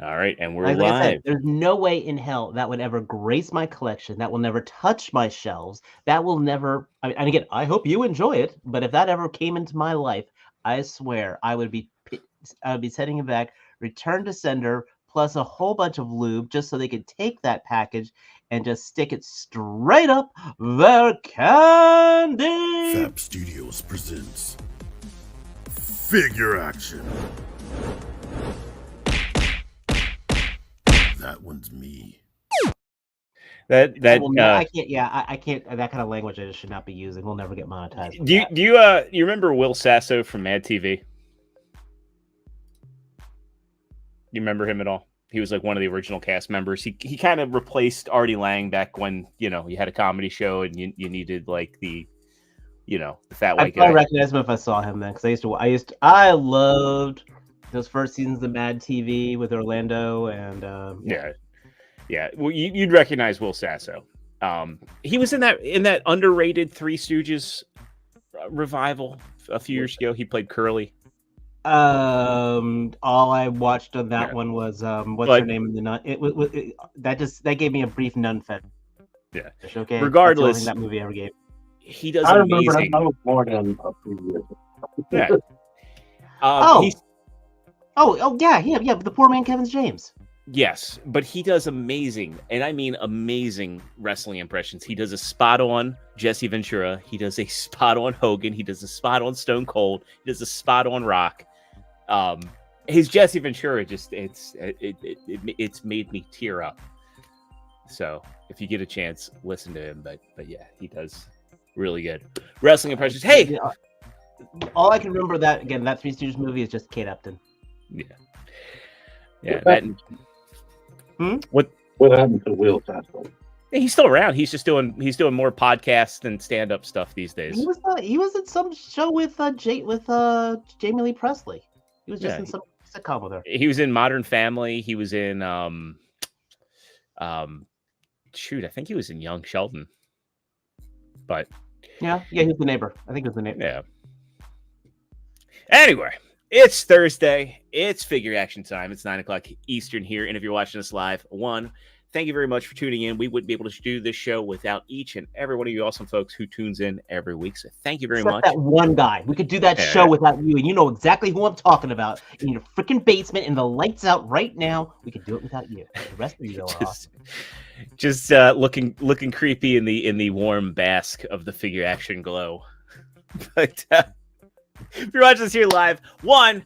All right, and we're Like I said, live. there's no way in hell that would ever grace my collection. That will never touch my shelves. That will never. I mean, and again, I hope you enjoy it. But if that ever came into my life, I swear I would be sending it back, return to sender, plus a whole bunch of lube, just so they could take that package and just stick it straight up their candy. Fab Studios presents Figure Action. That one's me. That I can't. Yeah, I can't. That kind of language I just should not be using. We'll never get monetized. do you remember Will Sasso from Mad TV? You remember him at all? He was like one of the original cast members. He kind of replaced Artie Lang back when you had a comedy show and you needed like the the fat white guy. I recognize him if I saw him then, because I loved those first seasons of Mad TV with Orlando and Yeah. Well, you'd recognize Will Sasso. He was in that underrated Three Stooges revival a few years ago. He played Curly. All I watched on that one was what's her name in the nun. That gave me a brief nun fetish. Yeah. Okay. Regardless, that movie ever gave. He does I amazing. remember I was born in a previous. Yeah. Yeah. The poor man Kevin James. Yes, but he does amazing, and I mean amazing wrestling impressions. He does a spot on Jesse Ventura. He does a spot on Hogan. He does a spot on Stone Cold. He does a spot on Rock. His Jesse Ventura it's made me tear up. So if you get a chance, listen to him. But yeah, he does really good wrestling impressions. Hey, all I can remember that Three Stooges movie is just Kate Upton. Yeah. That. What happened to Will Sasso? He's still around. He's doing more podcasts and stand up stuff these days. He was in some show with Jamie Lee Presley. He was just in some sitcom with her. He was in Modern Family. He was in I think he was in Young Sheldon. But yeah, he's the neighbor. I think it was the neighbor. Yeah. Anyway, it's Thursday. It's Figure Action time. It's 9:00 Eastern here. And if you're watching us live, thank you very much for tuning in. We wouldn't be able to do this show without each and every one of you awesome folks who tunes in every week. So thank you very much. That one guy. We could do that show without you, and you know exactly who I'm talking about. In your freaking basement, and the lights out right now. We could do it without you. The rest of you are awesome. Just looking creepy in the warm bask of the Figure Action glow. But if you're watching this here live, 1,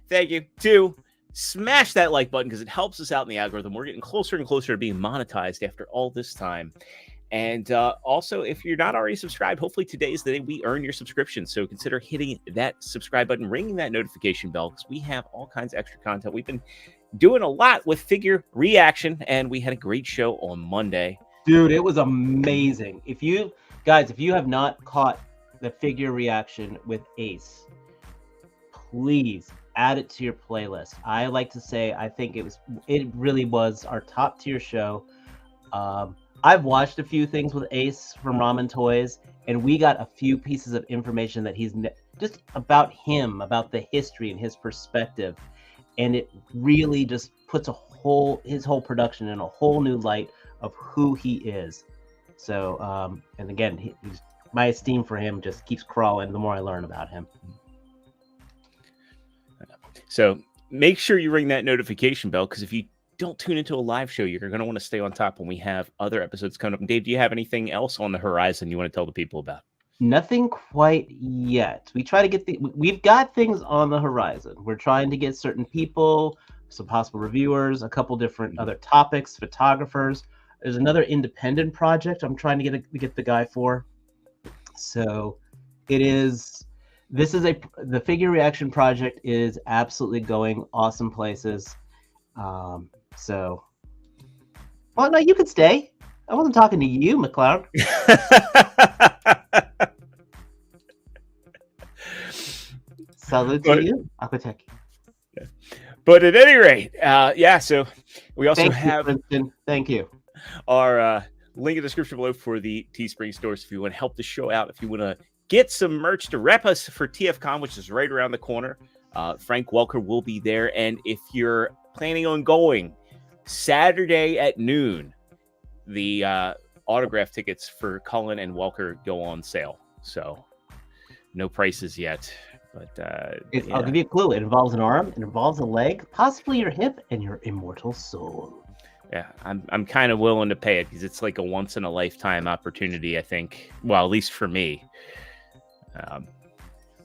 thank you. 2, smash that like button because it helps us out in the algorithm. We're getting closer and closer to being monetized after all this time. And also, if you're not already subscribed, hopefully today is the day we earn your subscription. So consider hitting that subscribe button, ringing that notification bell, because we have all kinds of extra content. We've been doing a lot with Figure Reaction, and we had a great show on Monday. Dude, it was amazing. If you have not caught the Figure Reaction with Ace, please add it to your playlist. I like to say I think it really was our top tier show. I've watched a few things with Ace from Ramen Toys, and we got a few pieces of information that he's just about him, about the history and his perspective, and it really just puts his whole production in a whole new light of who he is. So, and again, my esteem for him just keeps crawling the more I learn about him. So make sure you ring that notification bell, because if you don't tune into a live show, you're going to want to stay on top when we have other episodes coming up. And Dave, do you have anything else on the horizon you want to tell the people about? Nothing quite yet. We try to we've got things on the horizon. We're trying to get certain people, some possible reviewers, a couple different other topics, photographers. There's another independent project I'm trying to get the guy for. So the Figure Reaction project is absolutely going awesome places. So, well, no, you could stay. I wasn't talking to you, McLeod. Salute to you, Aquatech. But at any rate, so we also have Princeton. Thank you. Our link in the description below for the Teespring stores if you want to help the show out, if you want to get some merch to rep us for TFCon, which is right around the corner. Frank Welker will be there, and if you're planning on going Saturday at noon. The autograph tickets for Cullen and Welker go on sale. So no prices yet. But I'll give you a clue. It involves an arm, it involves a leg, possibly your hip, and your immortal soul. Yeah, I'm kind of willing to pay it because it's like a once in a lifetime opportunity, I think. Well, at least for me.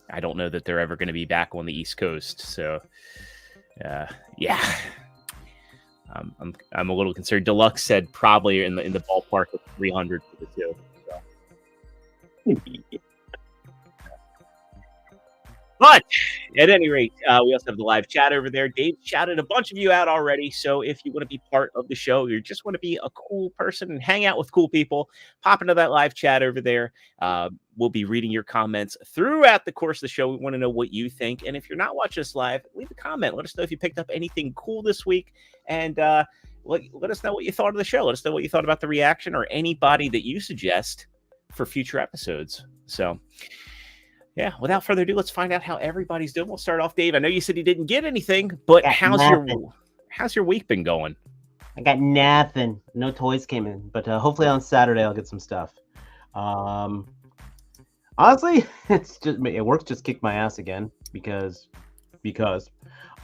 I don't know that they're ever going to be back on the East Coast. So, yeah. I'm a little concerned. Deluxe said probably in the ballpark of 300 for the two. So. But at any rate, we also have the live chat over there. Dave shouted a bunch of you out already. So if you want to be part of the show, you just want to be a cool person and hang out with cool people, pop into that live chat over there. We'll be reading your comments throughout the course of the show. We want to know what you think. And if you're not watching us live, leave a comment. Let us know if you picked up anything cool this week. And let us know what you thought of the show. Let us know what you thought about the reaction or anybody that you suggest for future episodes. So, yeah, without further ado, let's find out how everybody's doing. We'll start off, Dave. I know you said you didn't get anything, but how's your week been going? I got nothing. No toys came in, but hopefully on Saturday I'll get some stuff. Honestly, it's just work's just kicked my ass again because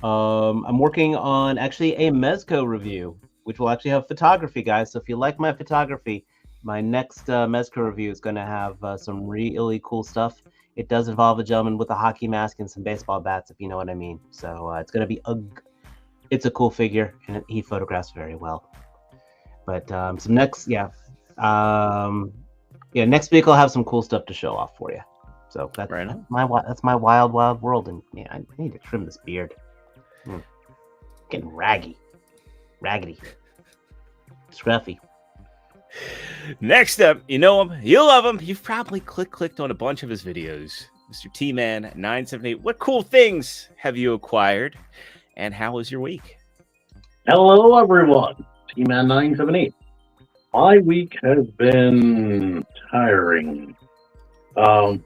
I'm working on actually a Mezco review, which will actually have photography, guys. So if you like my photography, my next Mezco review is going to have some really cool stuff. It does involve a gentleman with a hockey mask and some baseball bats, if you know what I mean. So it's going to be it's a cool figure, and he photographs very well. But next week I'll have some cool stuff to show off for you. So that's my wild world, and yeah, I need to trim this beard. Getting raggedy, scruffy. Next up, you know him, you love him. You've probably clicked on a bunch of his videos. Mr. T-Man 978. What cool things have you acquired, and how was your week? Hello, everyone. T-Man 978. My week has been tiring. I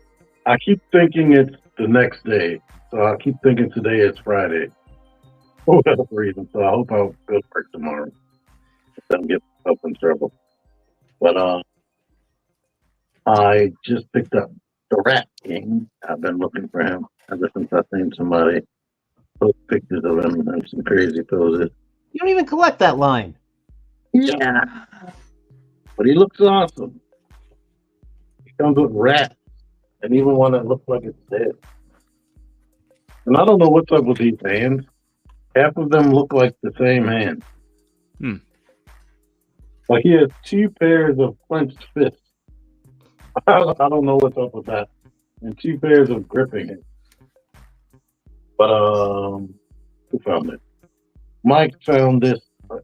keep thinking it's the next day, so I keep thinking today is Friday for whatever reason. So I hope I'll go to work tomorrow. Don't get myself in trouble. But I just picked up the Rat King. I've been looking for him ever since I seen somebody post pictures of him and some crazy poses. You don't even collect that line. Yeah. But he looks awesome. He comes with rats, and even one that looks like it's dead. And I don't know what's up with these hands. Half of them look like the same hand. Like he has two pairs of clenched fists. I don't know what's up with that. And two pairs of gripping hands. But who found it? Mike found this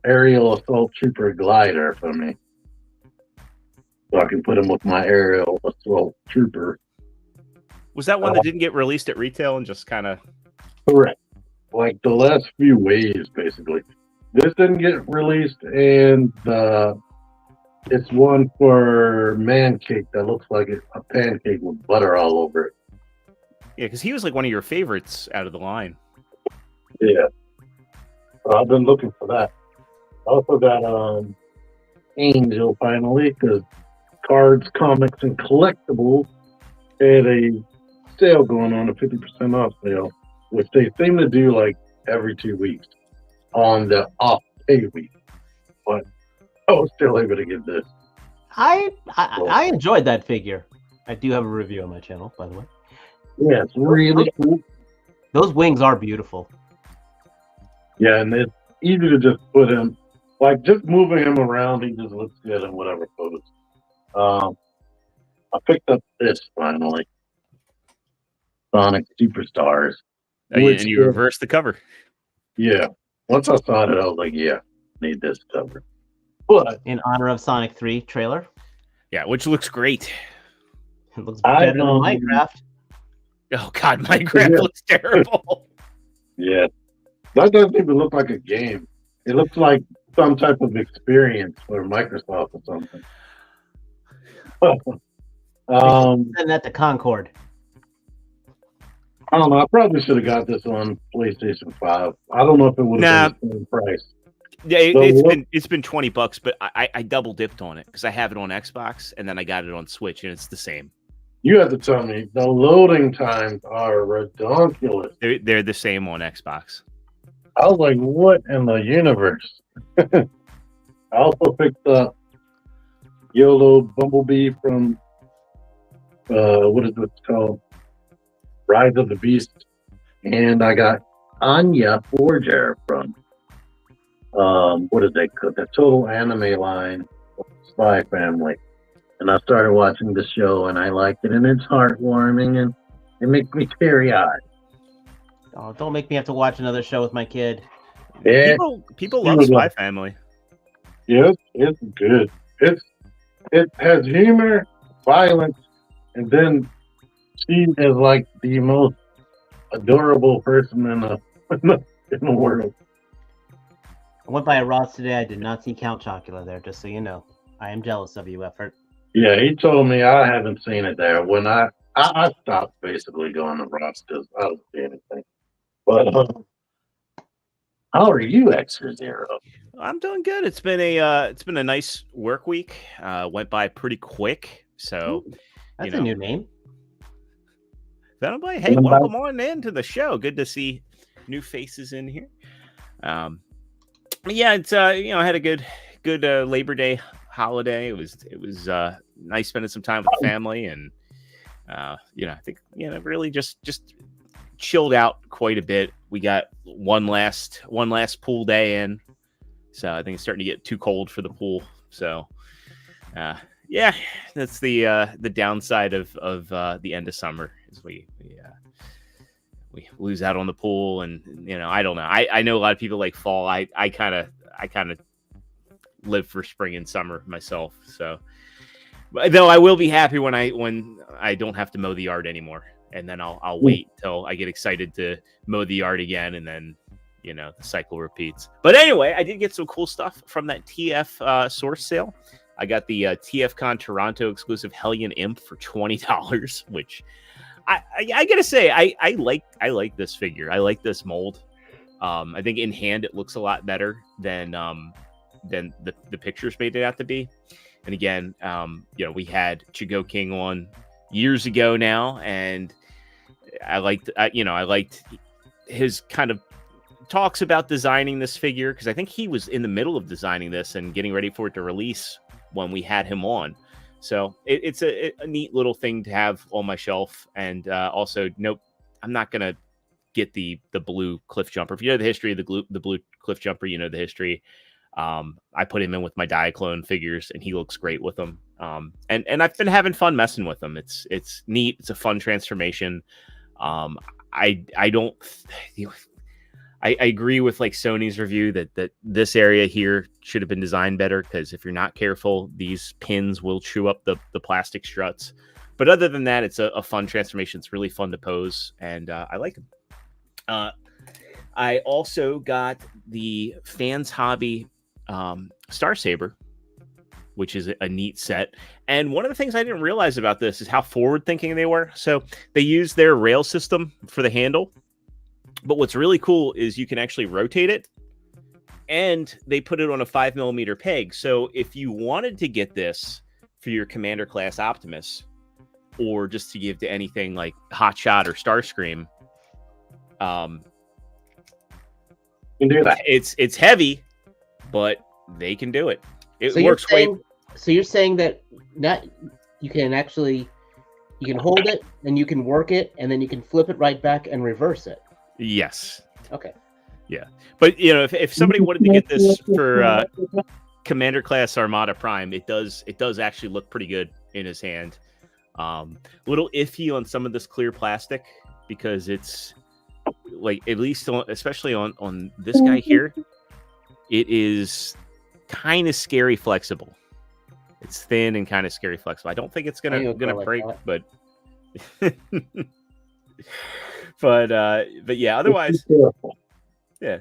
aerial assault trooper glider for me. So I can put him with my aerial assault trooper. Was that one that didn't get released at retail and just kind of... Correct. Like the last few waves, basically. This didn't get released, and it's one for man cake that looks like a pancake with butter all over it. Yeah, because he was like one of your favorites out of the line. Yeah. So I've been looking for that. I also got Angel finally, because Cards, Comics, and Collectibles had a sale going on, a 50% off sale, which they seem to do like every 2 weeks on the off pay week. But I was still able to get this. I enjoyed that figure. I do have a review on my channel, by the way. Yeah, it's really cool. Those wings are beautiful. Yeah, and it's easy to just put him, like just moving him around, he just looks good in whatever pose. I picked up this finally. Sonic Superstars. And you reversed the cover. Yeah. Once I saw it, I was like, yeah, need this cover. But in honor of Sonic 3 trailer. Yeah, which looks great. It looks better than Minecraft. Oh God, Minecraft looks terrible. Yeah. That doesn't even look like a game. It looks like some type of experience for Microsoft or something. Send that to Concord. I don't know. I probably should have got this on PlayStation 5. I don't know if it would have been the same price. Yeah, So it's been $20, but I double dipped on it because I have it on Xbox and then I got it on Switch and it's the same. you have to tell me the loading times are ridiculous. They're the same on Xbox. I was like, what in the universe? I also picked up YOLO Bumblebee from what is it called? Rise of the Beast. And I got Anya Forger from what is that called? The Total Anime line, Spy Family. And I started watching the show and I liked it and it's heartwarming and it makes me teary eyed. Oh, don't make me have to watch another show with my kid. Yeah, People love Spy Family. yes, it's good. It has humor, violence, and then she is like the most adorable person in the world. I went by a Ross today. I did not see Count Chocula there, just so you know. I am jealous of you, Effort. Yeah, he told me I haven't seen it there. When I stopped basically going to Ross because I don't see anything. But how are you, ExtraZero? I'm doing good. It's been a nice work week. Went by pretty quick. So That's a new name. Hey, welcome on into the show. Good to see new faces in here. Yeah, it's I had a good Labor Day holiday. It was nice spending some time with the family and I think really just chilled out quite a bit. We got one last pool day in, so I think it's starting to get too cold for the pool. So yeah, that's the downside of the end of summer is we lose out on the pool. And I don't know, I know a lot of people like fall. I kind of live for spring and summer myself. So though I will be happy when I don't have to mow the yard anymore, and then I'll wait till I get excited to mow the yard again, and then the cycle repeats. But anyway, I did get some cool stuff from that TF source sale. I got the TFCon Toronto exclusive Hellion Imp for $20, which I gotta say I like this figure. I like this mold. I think in hand it looks a lot better than the pictures made it out to be. And again, we had Chigo King on years ago now, and I liked his kind of talks about designing this figure, because I think he was in the middle of designing this and getting ready for it to release when we had him on. So it's a neat little thing to have on my shelf. And also, nope, I'm not gonna get the blue Cliff Jumper. If you know the history of the blue Cliff Jumper, you know the history. I put him in with my Diaclone figures, and he looks great with them. And I've been having fun messing with them. It's neat. It's a fun transformation. I agree with like Sony's review that this area here should have been designed better, because if you're not careful, these pins will chew up the plastic struts. But other than that, it's a fun transformation. It's really fun to pose, and I like them. I also got the Fans Hobby Star Saber, which is a neat set. And one of the things I didn't realize about this is how forward-thinking they were. So they used their rail system for the handle. But what's really cool is you can actually rotate it, and they put it on a 5mm peg. So if you wanted to get this for your Commander class Optimus, or just to give to anything like Hotshot or Starscream, You can do that. it's heavy, but they can do it. It So works great. So you're saying that you can hold it and you can work it, and then you can flip it right back and reverse it. Yes. Okay. Yeah. But if somebody wanted to get this for Commander class Armada Prime, it does actually look pretty good in his hand. A little iffy on some of this clear plastic, because it's like, at least especially on this guy here, it is kind of scary flexible. It's thin and kind of scary flexible. I don't think it's gonna break, but but yeah, otherwise, yeah,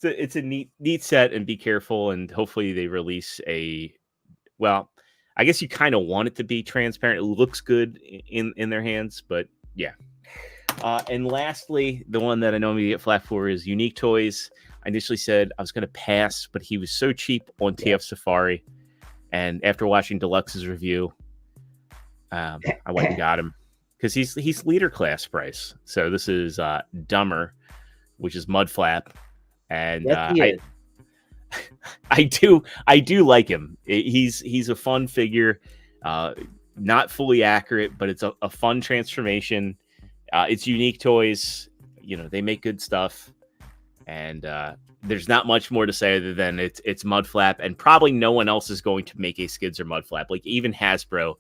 it's a neat set, and be careful, and hopefully they release I guess you kind of want it to be transparent. It looks good in their hands, but yeah. And lastly, the one that I know I'm going to get flack for is Unique Toys. I initially said I was going to pass, but he was so cheap on TF Safari. And after watching Deluxe's review, I went and got him because he's leader class price. So this is Dumber, which is Mudflap, and I do like him. He's a fun figure, not fully accurate, but it's a fun transformation. It's Unique Toys. You know, they make good stuff, and there's not much more to say other than it's Mudflap, and probably no one else is going to make a Skids or Mudflap. Like even Hasbro,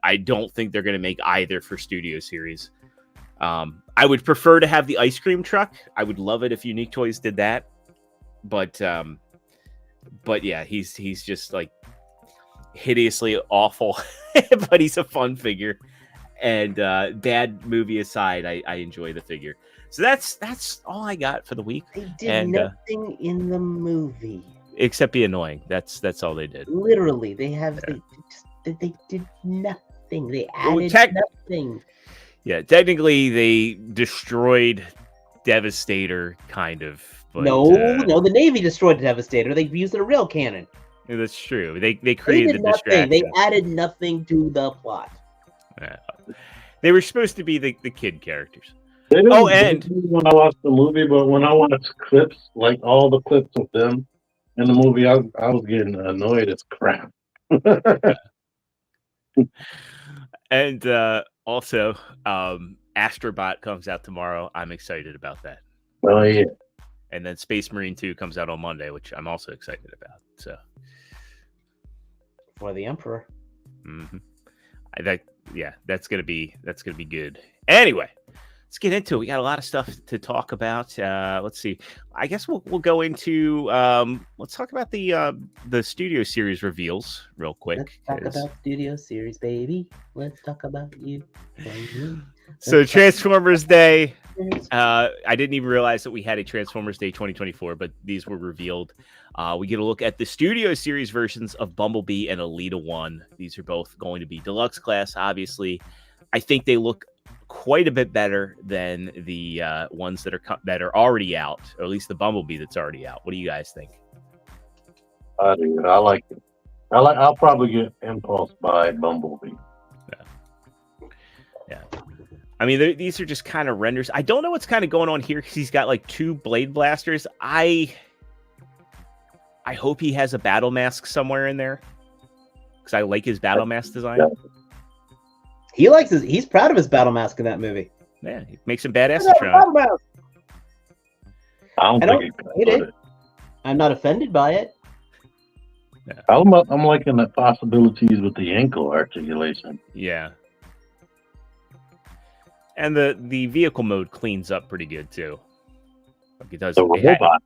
I don't think they're going to make either for Studio Series. I would prefer to have the ice cream truck. I would love it if Unique Toys did that, but yeah, he's just like hideously awful, but he's a fun figure. And bad movie aside, I enjoy the figure. So that's all I got for the week. They did nothing in the movie except be annoying. That's all they did. Literally, they did nothing. They added nothing. Yeah, technically they destroyed Devastator, kind of. But, no, the Navy destroyed Devastator. They used a real cannon. Yeah, that's true. They created the distraction. They added nothing to the plot. They were supposed to be the kid characters. Oh, and when I watched the movie, but when I watched clips, like all the clips of them in the movie, I was getting annoyed as crap. And also, Astrobot comes out tomorrow. I'm excited about that. Oh yeah. And then Space Marine 2 comes out on Monday, which I'm also excited about. So for the Emperor. Mm-hmm. That's gonna be good. Anyway, let's get into it. We got a lot of stuff to talk about. Let's see. I guess we'll go into let's talk about the Studio Series reveals real quick. Let's talk about Studio Series, baby. Let's talk about you. So Transformers Day. I didn't even realize that we had a Transformers Day 2024, but these were revealed. We get a look at the Studio Series versions of Bumblebee and Alita 1. These are both going to be deluxe class, obviously. I think they look quite a bit better than the ones that are already out, or at least the Bumblebee that's already out. What do you guys think? I do. I like it. I'll probably get Impulse by Bumblebee. Yeah. I mean, these are just kind of renders. I don't know what's kind of going on here because he's got like 2 blade blasters. I hope he has a battle mask somewhere in there because I like his battle mask design. He's proud of his battle mask in that movie. Yeah, he makes him badass. I don't think he did. I'm not offended by it. Yeah. I'm liking the possibilities with the ankle articulation. Yeah. And the vehicle mode cleans up pretty good too. Like it does. The robot.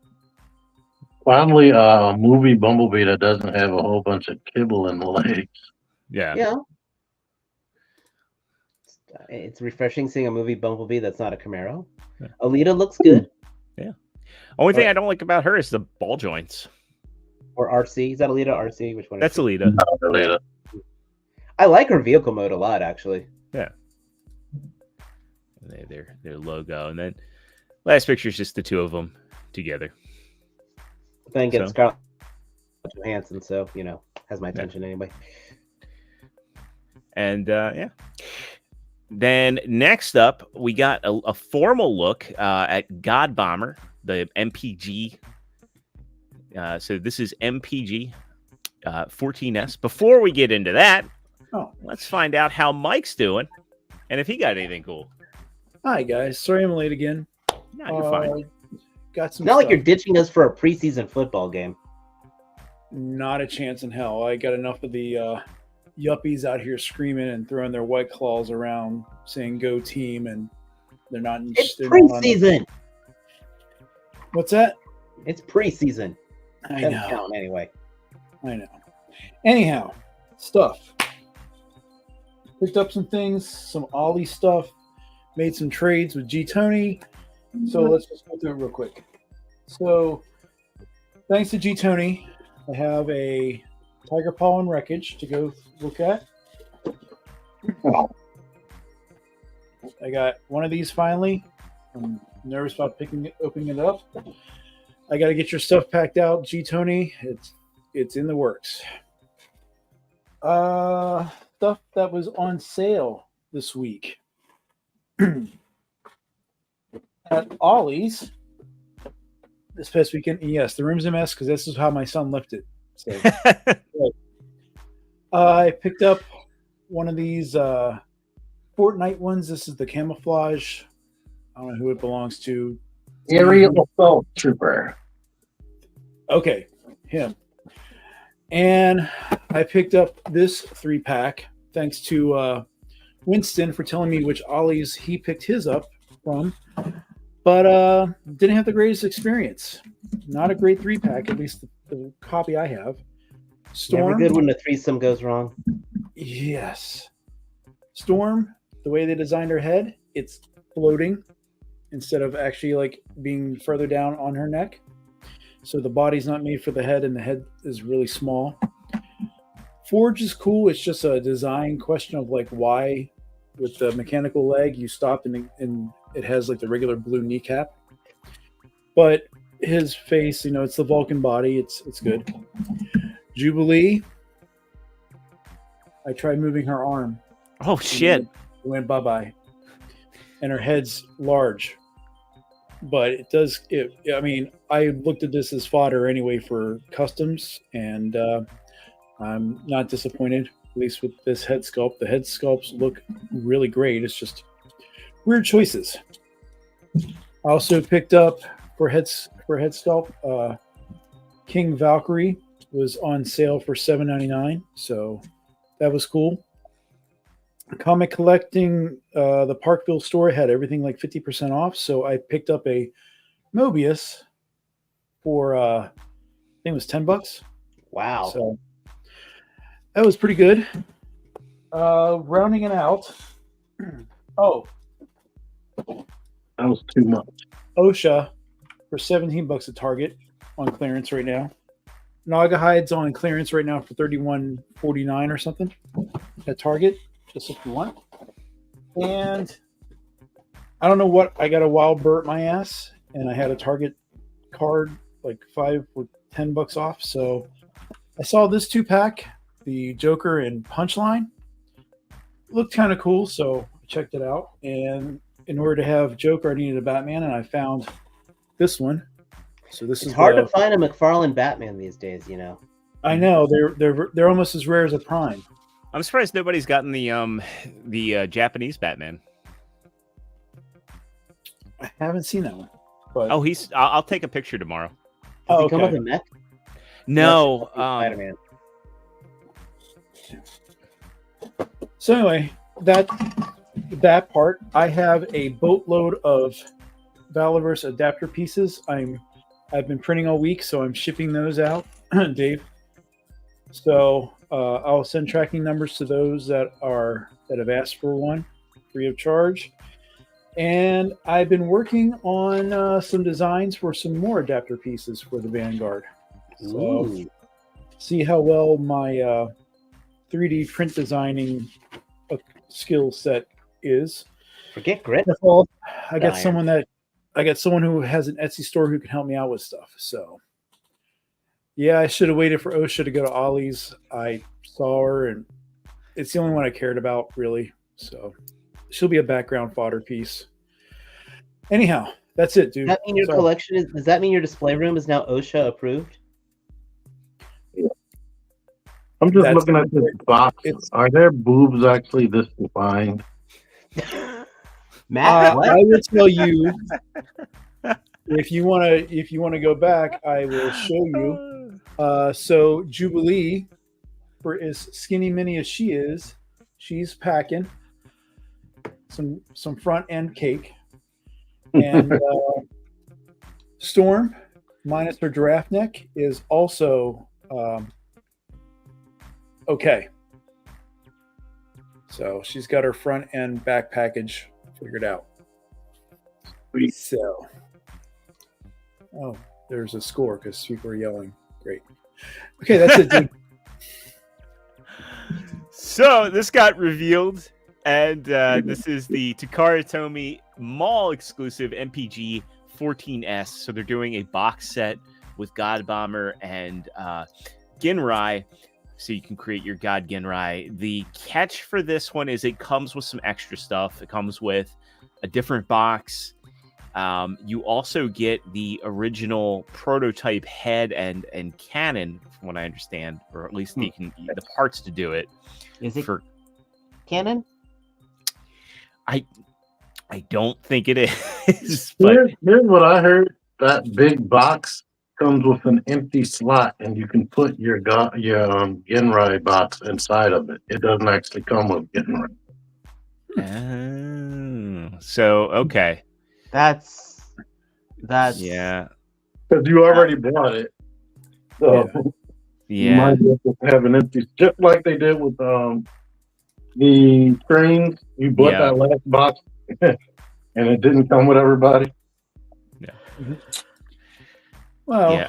Finally, a movie Bumblebee that doesn't have a whole bunch of kibble in the legs. Yeah. Yeah. It's refreshing seeing a movie Bumblebee that's not a Camaro. Yeah. Alita looks good. Yeah. Only thing I don't like about her is the ball joints. Or RC. Is that Alita or RC? Which one? That's Alita. No, Alita. I like her vehicle mode a lot, actually. Yeah. Their logo, and then last picture is just the 2 of them together. Then get Scarlett Johansson, so has my attention anyway. And yeah. Then next up, we got a formal look at God Bomber, the MPG. So this is MPG 14S. Before we get into that, let's find out how Mike's doing and if he got anything cool. Hi guys, sorry I'm late again. No, you're fine. Got some. Not like you're ditching us for a preseason football game. Not a chance in hell. I got enough of the yuppies out here screaming and throwing their white claws around, saying "Go team," and they're not. It's preseason. What's that? It's preseason. I know. Count anyway. I know. Anyhow, stuff. Picked up some things, some Ollie stuff. Made some trades with G Tony. So let's just go through it real quick. So thanks to G Tony, I have a Tiger Paw and Wreckage to go look at. I got one of these finally. I'm nervous about opening it up. I got to get your stuff packed out, G Tony. It's in the works. Stuff that was on sale this week at Ollie's this past weekend. Yes, the room's a mess because this is how my son left it. So I picked up one of these Fortnite ones. This is the camouflage. I don't know who it belongs to. Aerial Assault Trooper. Okay, him. And I picked up this 3-pack thanks to Winston for telling me which Ollie's he picked his up from. But didn't have the greatest experience. Not a great 3-pack, at least the copy I have. Storm. Never good when a threesome goes wrong. Yes. Storm, the way they designed her head, it's floating instead of actually like being further down on her neck. So the body's not made for the head and the head is really small. Forge is cool. It's just a design question of like why with the mechanical leg you stopped and it has like the regular blue kneecap. But his face, you know, it's the Vulcan body. It's good. Jubilee. I tried moving her arm. Oh shit! It went bye-bye. And her head's large. But it does. I mean, I looked at this as fodder anyway for customs, and I'm not disappointed. At least with this head sculpt, the head sculpts look really great. It's just weird choices. I also picked up for head sculpt. King Valkyrie was on sale for $7.99, so that was cool. Comic collecting, the Parkville store had everything like 50% off, so I picked up a Mobius for I think it was $10. Wow. So that was pretty good. Rounding it out. Oh, That was too much. OSHA for $17 at Target on clearance right now. Naga hides on clearance right now for $31.49 or something at Target. Just if you want. And I don't know what, I got a wild bird my ass and I had a Target card like 5 or $10 off. So I saw this 2-pack, the Joker and Punchline. Looked kind of cool, so I checked it out. And in order to have Joker, I needed a Batman, and I found this one. So this is hard to find a McFarlane Batman these days, you know. I know they're almost as rare as a Prime. I'm surprised nobody's gotten the Japanese Batman. I haven't seen that one. But Oh, I'll take a picture tomorrow. Does oh, he come okay. with a mech? No, Spider-Man. So anyway, that part, I have a boatload of Valaverse adapter pieces. I've been printing all week, so I'm shipping those out, Dave. So I'll send tracking numbers to those that have asked for one, free of charge. And I've been working on some designs for some more adapter pieces for the Vanguard. So Ooh. see how well my 3D print designing skill set is. Forget grit. Well, I got Iron. someone who has an Etsy store who can help me out with stuff. So yeah, I should have waited for OSHA to go to Ollie's. I saw her, and it's the only one I cared about, really. So she'll be a background fodder piece. Anyhow, that's it, dude. Does that mean your collection does that mean your display room is now OSHA approved? I'm just That's looking at this box. Are there boobs actually this defined? Matt, what? I will tell you if you want to go back, I will show you. So Jubilee, for as skinny mini as she is, she's packing some front end cake, and Storm, minus her giraffe neck, is also okay. So she's got her front and back package figured out. So, oh, there's a score because people are yelling. Great. Okay, that's it, dude. So this got revealed And this is the Takara Tomy Mall exclusive MPG 14S. So they're doing a box set with God Bomber and Ginrai, so you can create your God Ginrai. The catch for this one is it comes with some extra stuff. It comes with a different box. You also get the original prototype head and cannon, from what I understand, or at least the parts to do it. Is it cannon? I don't think it is. But Here's what I heard. That big box comes with an empty slot, and you can put your Genrai box inside of it. It doesn't actually come with Genrai. So okay. That's Yeah. Because you already bought it. So you Yeah. might as well have an empty, just like they did with the trains. You bought Yeah. that last box, and it didn't come with everybody. Well, Yeah.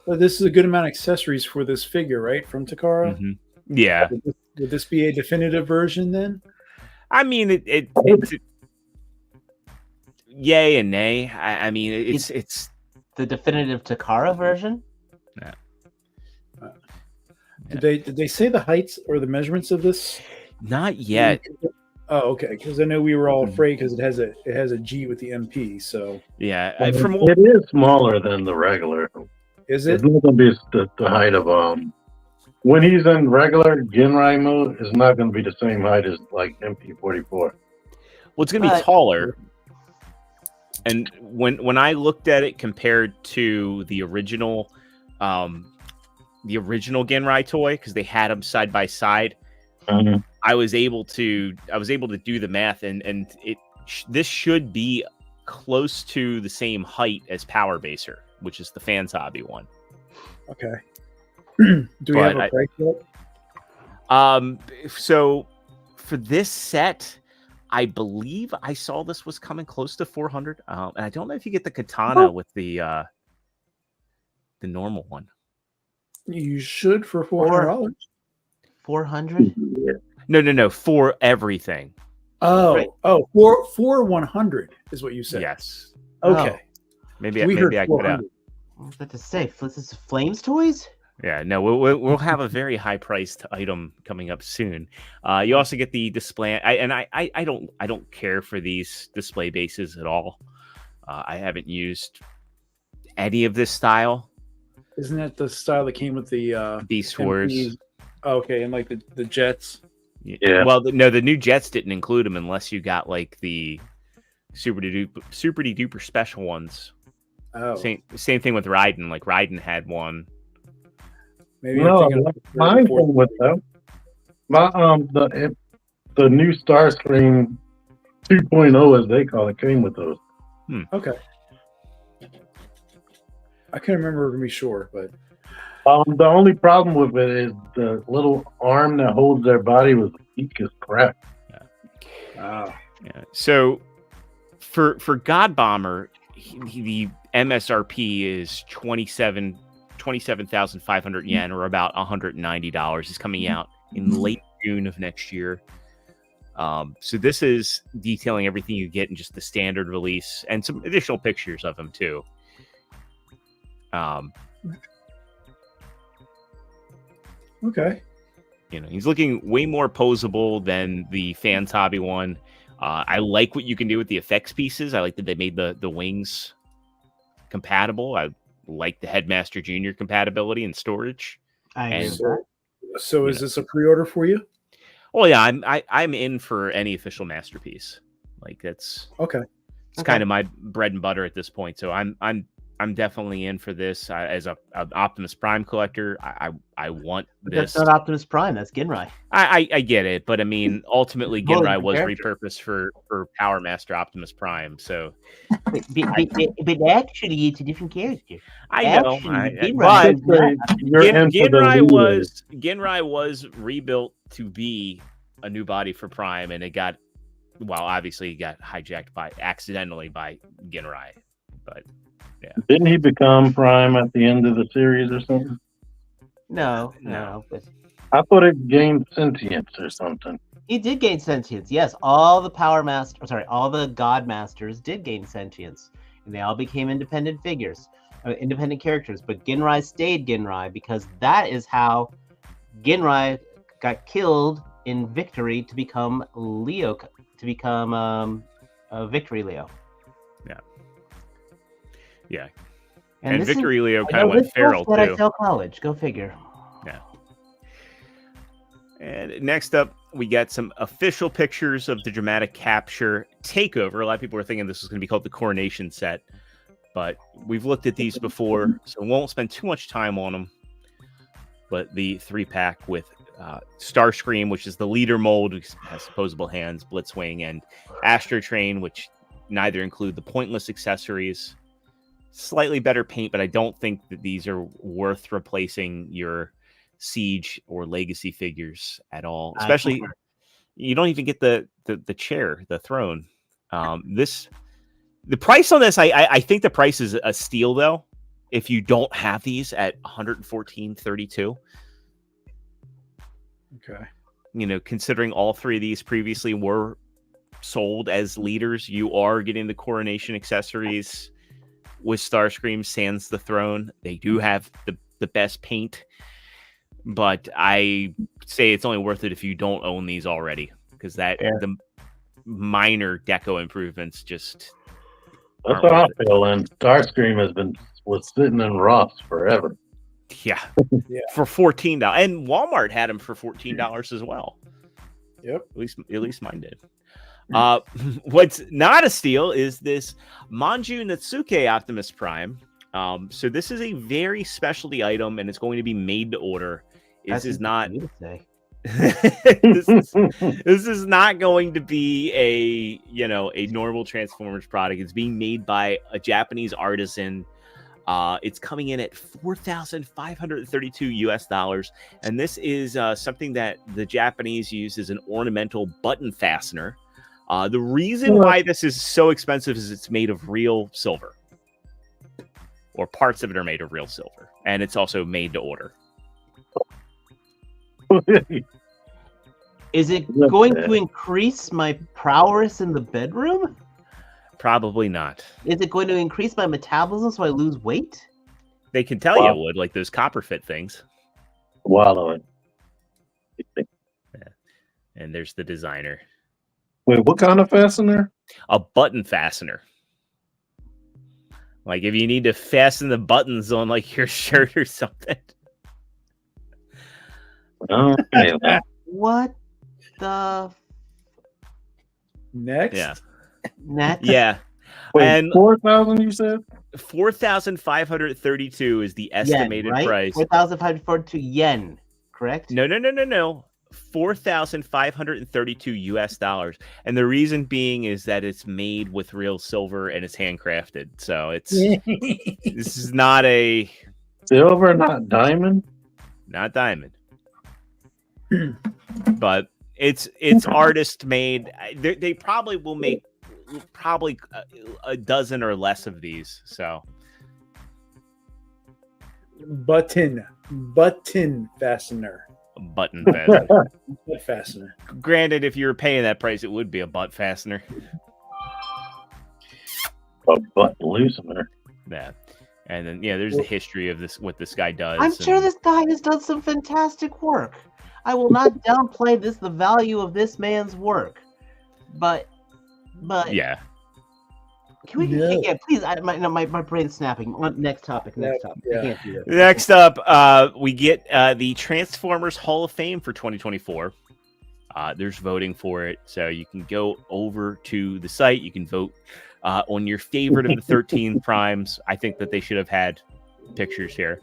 but this is a good amount of accessories for this figure, right? From Takara. Mhm. Yeah. Would this be a definitive version then? I mean, it's yay and nay. I mean, it's the definitive Takara version. Did they say the heights or the measurements of this? not yet. Oh, okay. Because I know we were all afraid because it has a G with the MP. So Yeah. It From is smaller than the regular. is It's it? not going to be the height of when he's in regular Genrai mode. It's not going to be the same height as like MP44. well, it's going to be But- taller. And when I looked at it compared to the original Genrai toy, because they had them side by side, I was able to do the math, and this should be close to the same height as Power Baser, which is the Fans Hobby one. Okay. Do we have But a price yet? So for this set, I believe I saw this was coming close to 400. And I don't know if you get the katana with the normal one. You should for $400. 400. No, for everything. Oh, Right. For 100 is what you said. Yes. Okay. Maybe We heard I cut out. 400. I was about to say, this is Flames toys. Yeah, no, we'll have a very high priced item coming up soon. You also get the display. I don't care for these display bases at all. I haven't used any of this style. Isn't that the style that came with the Beast Wars. MPs? Oh, okay, and like the jets. Yeah. Well, no, the new jets didn't include them unless you got like the super duper special ones. Oh, Same thing with Raiden. Like Raiden had one. maybe No, I'm thinking of mine came with them. My the new Starscream 2.0, as they call it, came with those. Okay. I can't remember to be sure, but The only problem with it is the little arm that holds their body was weak as crap. Yeah. So for God Bomber, the MSRP is 27,500 yen, or about $190. Is coming out in late June of next year. So this is detailing everything you get in just the standard release and some additional pictures of him too. okay. You know, he's looking way more posable than the Fans Hobby one. I like what you can do with the effects pieces. I like that they made the wings compatible. I like the Headmaster Junior compatibility and storage. And So is this a pre-order for you? Oh yeah, I'm in for any official masterpiece. Like it's Okay. kind of my bread and butter at this point. So I'm definitely in for this as an Optimus Prime collector. I want this. that's not Optimus Prime. That's Ginrai. I get it, but I mean, ultimately, Totally Ginrai was different repurposed for Power Master Optimus Prime. So But actually, it's a different character. I know, Actually, but You're in for the Ginrai was rebuilt to be a new body for Prime, and it got, well, obviously, it got hijacked accidentally by Ginrai, but. Yeah. Didn't he become Prime at the end of the series or something? No. No. But I thought it gained sentience or something. He did gain sentience. Yes, all the all the God Masters did gain sentience, and they all became independent figures, independent characters. But Ginrai stayed Ginrai because that is how Ginrai got killed in Victory to become Leo, Victory Leo. Yeah. And And Victory Leo kind of went feral too. At Tell College. Go figure. Yeah. And next up, we got some official pictures of the Dramatic Capture Takeover. A lot of people are thinking this is going to be called the Coronation set, but we've looked at these before, so we won't spend too much time on them. But the 3-pack with Starscream, which is the leader mold, which has opposable hands, Blitzwing, and Astro Train, which neither include the pointless accessories. Slightly better paint, but I don't think that these are worth replacing your Siege or Legacy figures at all. Especially, you don't even get the chair, the throne. The price on this, I think the price is a steal though. If you don't have these at $114.32. Okay. You know, considering all three of these previously were sold as leaders, you are getting the Coronation accessories with Starscream sans the throne. They do have the best paint, but I say it's only worth it if you don't own these already, because the minor deco improvements just that's what I feel. And Starscream was sitting in Ross forever. Yeah. For $14, and Walmart had them for $14 as well. Yep. At least mine did. What's not a steal is this Manju Natsuke Optimus Prime. So this is a very specialty item, and it's going to be made to order. This is not this is not going to be a normal Transformers product. It's being made by a Japanese artisan. It's coming in at $4,532 and this is something that the Japanese use as an ornamental button fastener. The reason why this is so expensive is it's made of real silver, or parts of it are made of real silver, and it's also made to order. Is it going to increase my prowess in the bedroom? Probably not. Is it going to increase my metabolism so I lose weight? They can tell you it would, like those copper fit things. Wallowing. Yeah. And there's the designer. Wait, what kind of fastener? A button fastener. Like if you need to fasten the buttons on like your shirt or something. Okay. What the? Next? Yeah. Next? Yeah. Wait, and 4,000 you said? 4,532 is the estimated price. 4,542 yen, correct? No. $4,532. And the reason being is that it's made with real silver and it's handcrafted. So it's this is not a Silver, not diamond? not diamond. But it's artist made. They probably will make a dozen or less of these. So Button fastener. Button fastener. Butt fastener. Granted, if you were paying that price, it would be a butt fastener. A butt loosener. Yeah. And then there's the history of this, what this guy does. I'm sure this guy has done some fantastic work. I will not downplay the value of this man's work. But yeah. Can we? No. Yeah, please. My brain's snapping. Next topic. Yeah. I can't do it. Next up, we get the Transformers Hall of Fame for 2024. There's voting for it, so you can go over to the site. You can vote on your favorite of the 13 primes. I think that they should have had pictures here.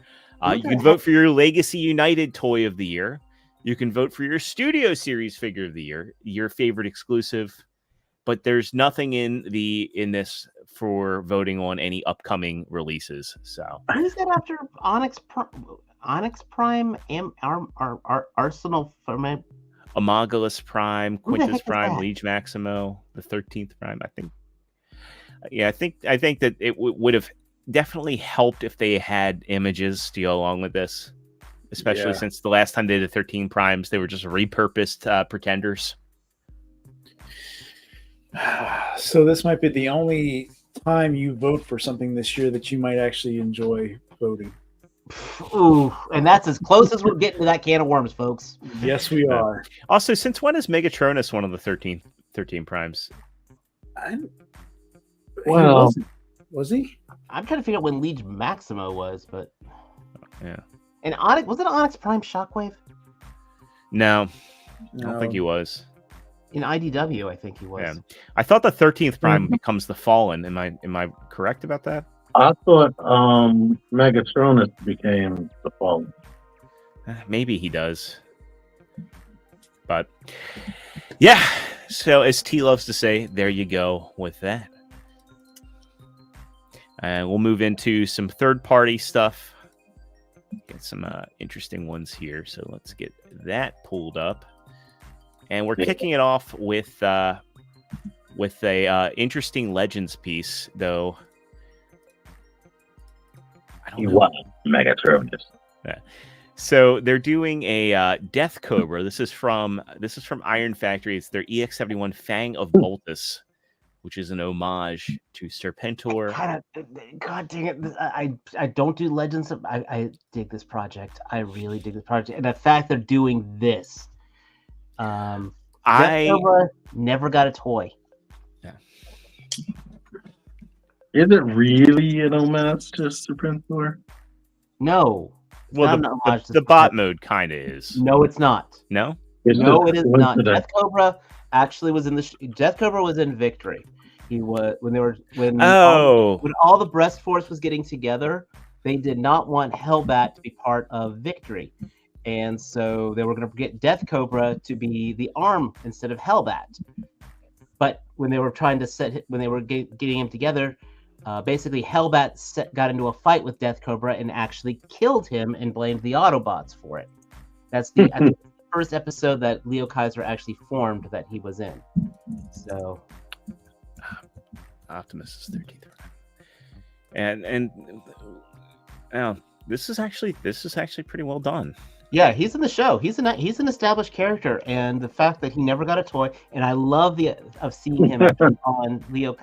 You can vote for your Legacy United Toy of the Year. You can vote for your Studio Series Figure of the Year, your favorite exclusive. But there's nothing in this for voting on any upcoming releases. So What is that after Onyx Prime, Arsenal for my Amogalus Prime, Who the heck Quintus is Prime, that? Liege Maximo, the 13th Prime. I think. Yeah, I think that it would have definitely helped if they had images to go along with this, especially since the last time they did 13 Primes, they were just repurposed pretenders. So this might be the only time you vote for something this year that you might actually enjoy voting. Ooh, and that's as close as we're getting to that can of worms, folks. Yes, we are. Also, since when is Megatronus one of the 13 primes? Well, was he? I'm trying to figure out when Liege Maximo was, but Yeah. and Onyx wasn't Onyx Prime Shockwave No, I don't think he was. in IDW. I think he was. Yeah. I thought the 13th prime becomes the Fallen. Am I correct about that? I thought Megatronus became the Fallen. Maybe he does. But yeah. So as T loves to say, there you go with that. And we'll move into some third-party stuff. Get some interesting ones here. So let's get that pulled up. And we're kicking it off with a interesting Legends piece, though. I don't know. What Megatronus? Yeah. So they're doing a Death Cobra. This is from Iron Factory. It's their EX71 Fang of Boltus, which is an homage to Serpentor. God dang it! I don't do Legends. I dig this project. I really dig this project, and the fact they're doing this. Death Cobra never got a toy. Yeah. Is it really an homage to Serpentor? No. Well, the bot mode kind of is. No, it's not. No? No, it is not. Death Cobra actually was in Death Cobra was in Victory. He was when all the Breast Force was getting together. They did not want Hellbat to be part of Victory, and so they were going to get Death Cobra to be the arm instead of Hellbat. But when they were trying to getting him together, basically Hellbat got into a fight with Death Cobra and actually killed him and blamed the Autobots for it. That's the first episode that Leo Kaiser actually formed that he was in. So Optimus is 13th. And this is actually pretty well done. Yeah, he's in the show. He's an established character, and the fact that he never got a toy, and I love of seeing him on Leo.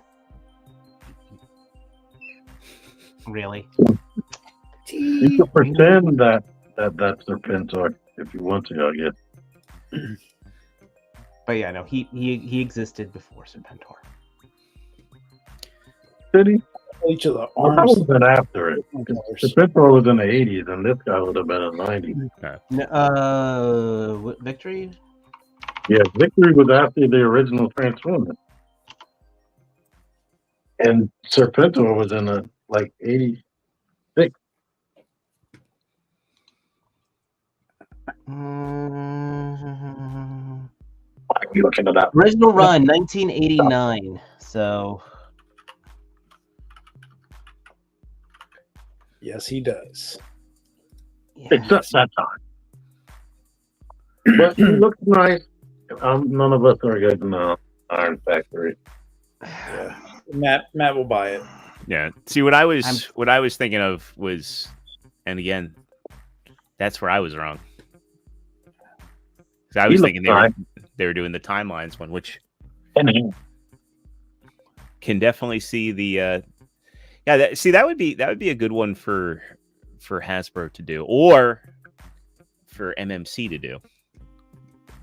Really? You can pretend that's Serpentor if you want to, I guess. But yeah, no, he existed before Serpentor. Did he? Each of the Well, that arms. would have been after it. Serpentor was in the 80s, and this guy would have been in the 90s. Victory? Yeah, Victory was after the original Transformers. And Serpentor was in the, 86. Why are you looking at that? Original run, 1989. So. Yes, he does. Yeah. Except that time. But he looks nice. None of us are getting Iron Factory. Yeah. Matt will buy it. Yeah. See, what I was thinking of was, and again, that's where I was wrong. Because I was thinking they were doing the timelines one, which can definitely see the. That would be a good one for Hasbro to do, or for MMC to do.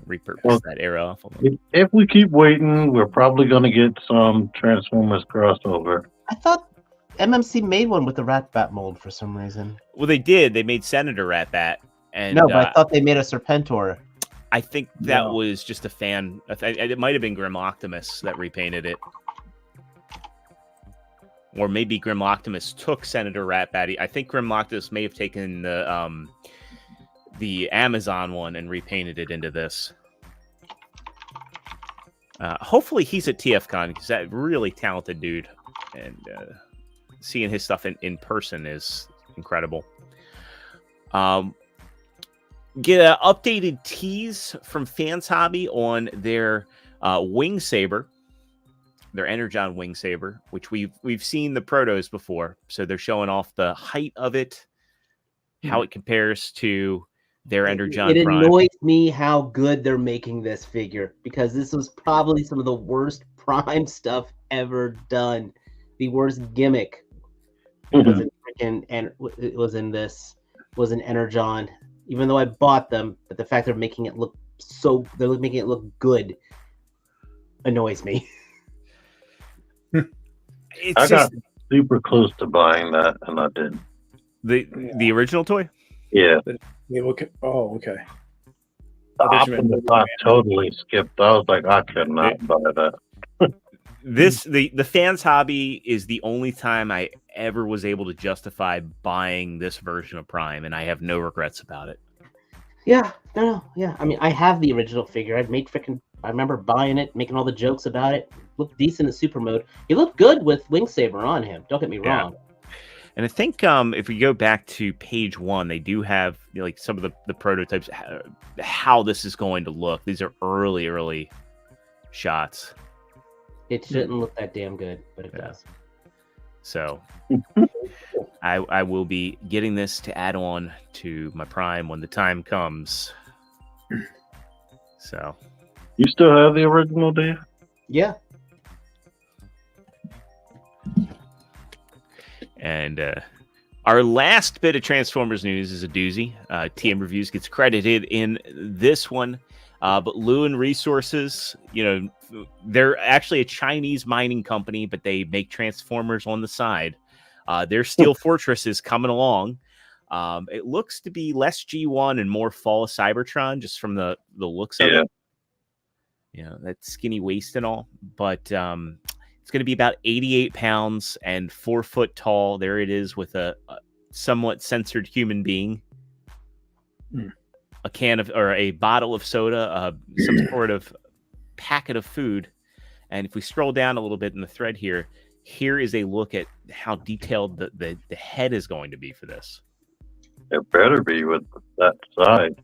Repurpose that era off of them. If we keep waiting, we're probably going to get some Transformers crossover. I thought MMC made one with the Rat-Bat mold for some reason. Well, they did. They made Senator Rat-Bat. And, no, but I thought they made a Serpentor. I think that was just a fan. It might have been Grim Optimus that repainted it. Or maybe Grim Optimus took Senator Rat-Bat. I think Grim Optimus may have taken the Amazon one and repainted it into this. Hopefully he's at TFCon, because that really talented dude. And seeing his stuff in person is incredible. Get an updated tease from Fans Hobby on their Wing Saber. Their Energon Wing Saber, which we've seen the protos before. So they're showing off the height of it, how it compares to their Energon It Prime. annoys me how good they're making this figure, because this was probably some of the worst Prime stuff ever done. The worst gimmick was in freaking, and it was in this, was in Energon. Even though I bought them, but the fact they're making it look they're making it look good annoys me. It's I just got super close to buying that, and I didn't. the original toy. Yeah, Yeah, okay. Oh, okay. the I thought you meant Optimus I totally skipped. I was like, I could not buy that. The fans hobby is the only time I ever was able to justify buying this version of Prime, and I have no regrets about it. Yeah, no, yeah. I mean, I have the original figure. I remember buying it, making all the jokes about it. Looked decent in super mode. He looked good with Wing Saber on him. Don't get me wrong. And I think if we go back to page 1, they do have like some of the prototypes, how this is going to look. These are early shots. It shouldn't look that damn good, but it does. So I will be getting this to add on to my Prime when the time comes. So You still have the original, do you? Yeah. And our last bit of Transformers news is a doozy. TM Reviews gets credited in this one. But Lewin Resources, they're actually a Chinese mining company, but they make Transformers on the side. Their Steel Fortress is coming along. It looks to be less G1 and more Fall of Cybertron, just from the looks of it. That skinny waist and all. But it's going to be about 88 pounds and 4 foot tall. There it is with a somewhat censored human being. A can of, or a bottle of soda, some sort of packet of food. And if we scroll down a little bit in the thread here is a look at how detailed the head is going to be for this. It better be with that side.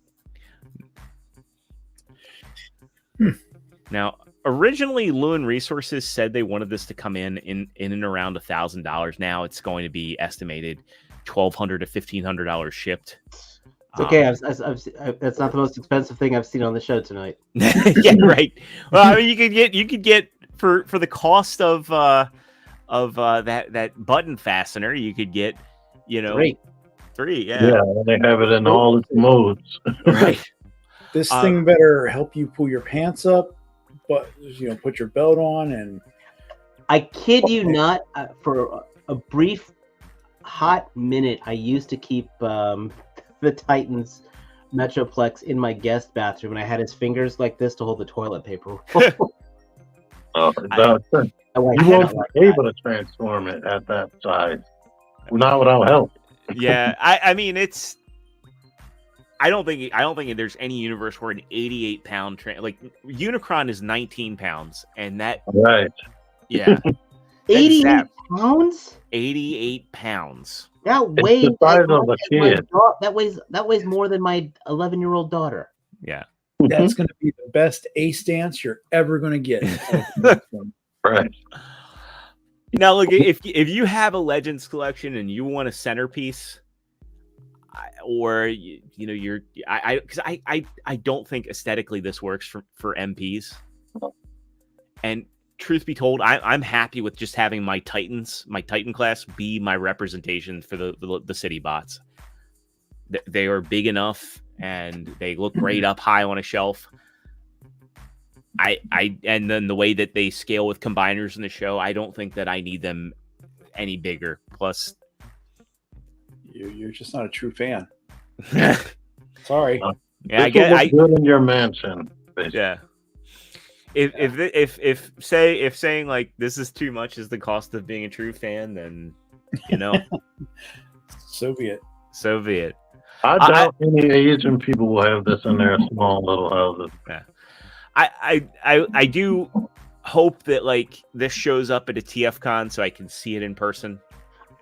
Now, originally, Lewin Resources said they wanted this to come in and around $1,000. Now it's going to be estimated $1,200 to $1,500 shipped. It's okay. That's not the most expensive thing I've seen on the show tonight. Yeah, right. Well, I mean, you could get for the cost of that button fastener, you could get three. Yeah, and they have it in all its modes. Right. This thing better help you pull your pants up, but put your belt on, and I kid you not. For a brief, hot minute, I used to keep the Titans Metroplex in my guest bathroom, and I had his fingers like this to hold the toilet paper. You won't be able to transform it at that size. Not without help. Yeah, I mean, it's. I don't think there's any universe where an 88-pound like Unicron is 19 pounds, and that right. Yeah, 88 pounds. 88 pounds. That weighs the size of a kid. That weighs more than my 11-year-old daughter. Yeah, that's going to be the best ace dance you're ever going to get. Right. Now, look, if you have a Legends collection and you want a centerpiece, or because I don't think aesthetically this works for MPs. And truth be told, I'm happy with just having my Titan class be my representation for the city bots. They are big enough and they look great up high on a shelf. And then the way that they scale with combiners in the show, I don't think that I need them any bigger. Plus, you're just not a true fan. Sorry. Yeah, I get. Good in your mansion. Basically. Yeah. If saying like this is too much is the cost of being a true fan, then so be it. So be it. I doubt any Asian people will have this in their small little houses. Yeah. I do hope that like this shows up at a TFCon so I can see it in person.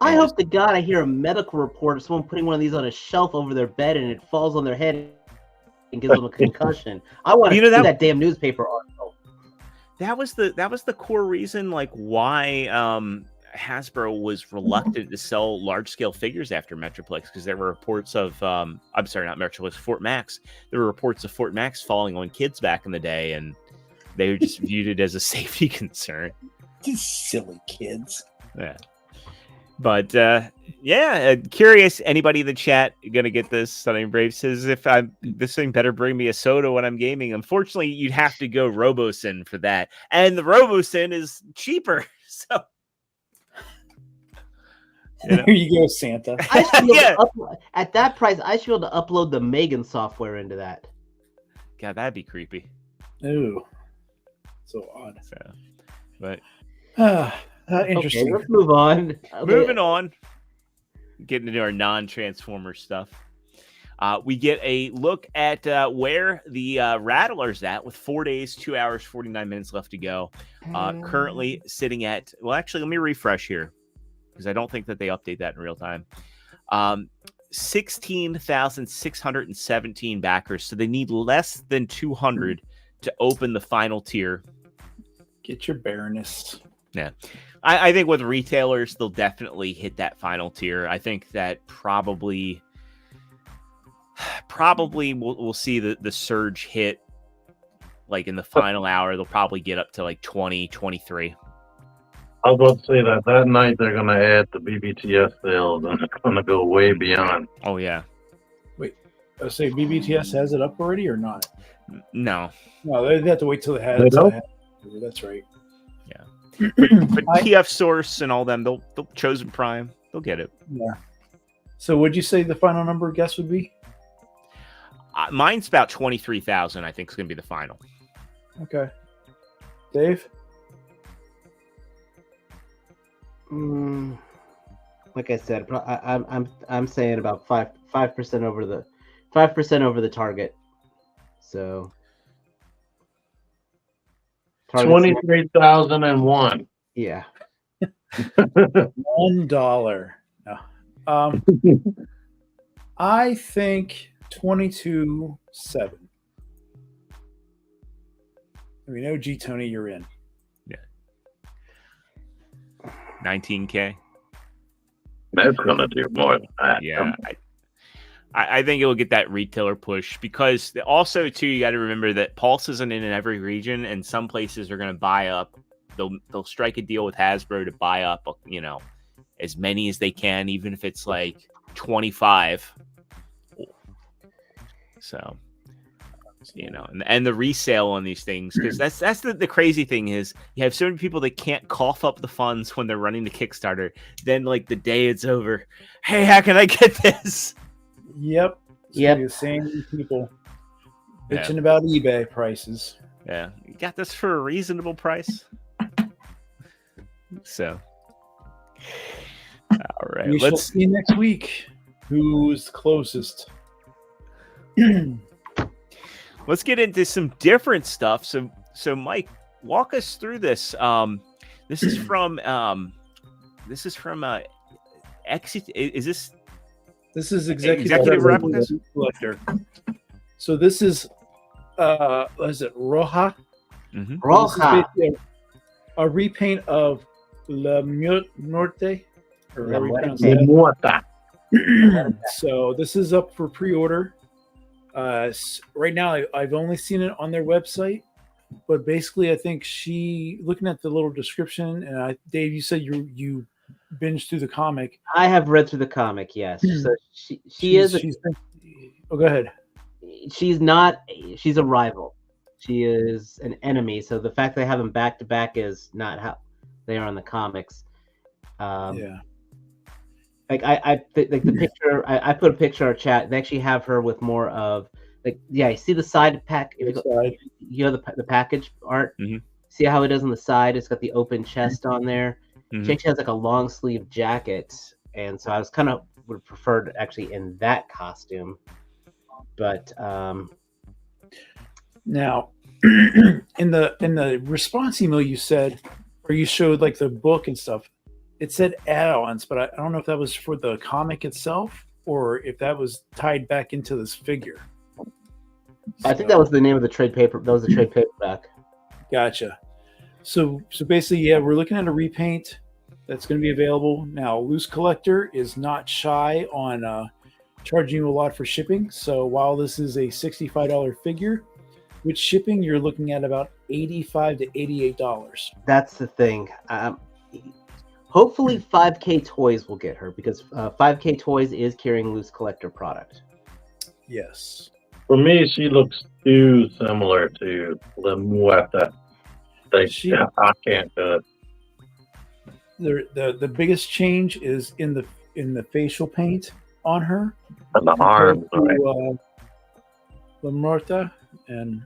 I hope to God I hear a medical report of someone putting one of these on a shelf over their bed and it falls on their head and gives them a concussion. I want to see that damn newspaper article. That was the core reason, like why Hasbro was reluctant to sell large-scale figures after Metroplex because there were reports of, I'm sorry, not Metroplex, Fort Max. There were reports of Fort Max falling on kids back in the day, and they were just viewed it as a safety concern. Just silly kids. Yeah. But curious. Anybody in the chat gonna get this? Stunning Brave says, "If this thing better bring me a soda when I'm gaming." Unfortunately, you'd have to go Robosin for that, and the Robosin is cheaper. So Here you go, Santa. I should be able Yeah. to at that price, I should be able to upload the Megan software into that. God, that'd be creepy. Ooh, so odd. So, but Interesting. Okay, let's move on. moving on, getting into our non-Transformer stuff. We get a look at where the Rattler's at with 4 days, 2 hours, 49 minutes left to go. Currently sitting at, well, actually, let me refresh here because I don't think that they update that in real time. 16,617 backers. So they need less than 200 to open the final tier. Get your Baroness. Yeah. I think with retailers, they'll definitely hit that final tier. I think that probably we'll see the surge hit like in the final hour. They'll probably get up to like 20, 23. I was about to say that night they're going to add the BBTS sales, and it's going to go way beyond. Oh, yeah. Wait, I say BBTS has it up already or not? No. No, they have to wait till it has. They don't? That's right. But TF Source and all them, they'll Chosen Prime, they'll get it. Yeah. So would you say the final number guess would be? Mine's about 23,000. I think is going to be the final. Okay. Dave? Like I said, I'm saying about 5% over the 5% over the target. So 23,001. Yeah. $1. No. I think 22.7. We know G Tony, you're in. 19K. That's going to do more than that. Yeah. I think it will get that retailer push because also too, you got to remember that Pulse isn't in every region, and some places are going to buy up. They'll strike a deal with Hasbro to buy up, as many as they can, even if it's like 25. So, and the resale on these things, because that's the crazy thing is you have so many people that can't cough up the funds when they're running the Kickstarter. Then like the day it's over, hey, how can I get this? Yep. The same people bitching about eBay prices. Yeah. You got this for a reasonable price. So, all right. Let's see next week who's closest. Let's get into some different stuff. So Mike, walk us through this. This is from This is Executive Replicas Collector. So this is what is it, Roja? Mm-hmm. Roja. A repaint of La Norte. Or La however you pronounce Muerte. that. So this is up for pre-order. Right now, I've only seen it on their website, but basically, I think looking at the little description, and Dave, you said you binged through the comic. I have read through the comic, yes. So she's go ahead. She's a rival. She is an enemy. So the fact they have them back to back is not how they are in the comics. Like the picture, I put a picture in our chat. They actually have her with more of you see the side pack. You know the package art. Mm-hmm. See how it is on the side? It's got the open chest on there. Mm-hmm. She actually has like a long sleeve jacket, and so I was kind of would prefer actually in that costume. But now in the response email you said, or you showed like the book and stuff, it said add-ons, but I don't know if that was for the comic itself or if that was tied back into this figure. I think that was the name of the trade paper. That was the trade paperback. Gotcha. So basically, yeah, we're looking at a repaint that's going to be available. Now, Loose Collector is not shy on charging you a lot for shipping. So while this is a $65 figure, with shipping, you're looking at about $85 to $88. That's the thing. Hopefully 5K Toys will get her, because 5K Toys is carrying Loose Collector product. Yes. For me, she looks too similar to La Muerta. I can't do it. The biggest change is in the facial paint on her. And the arms, right? La Muerta, and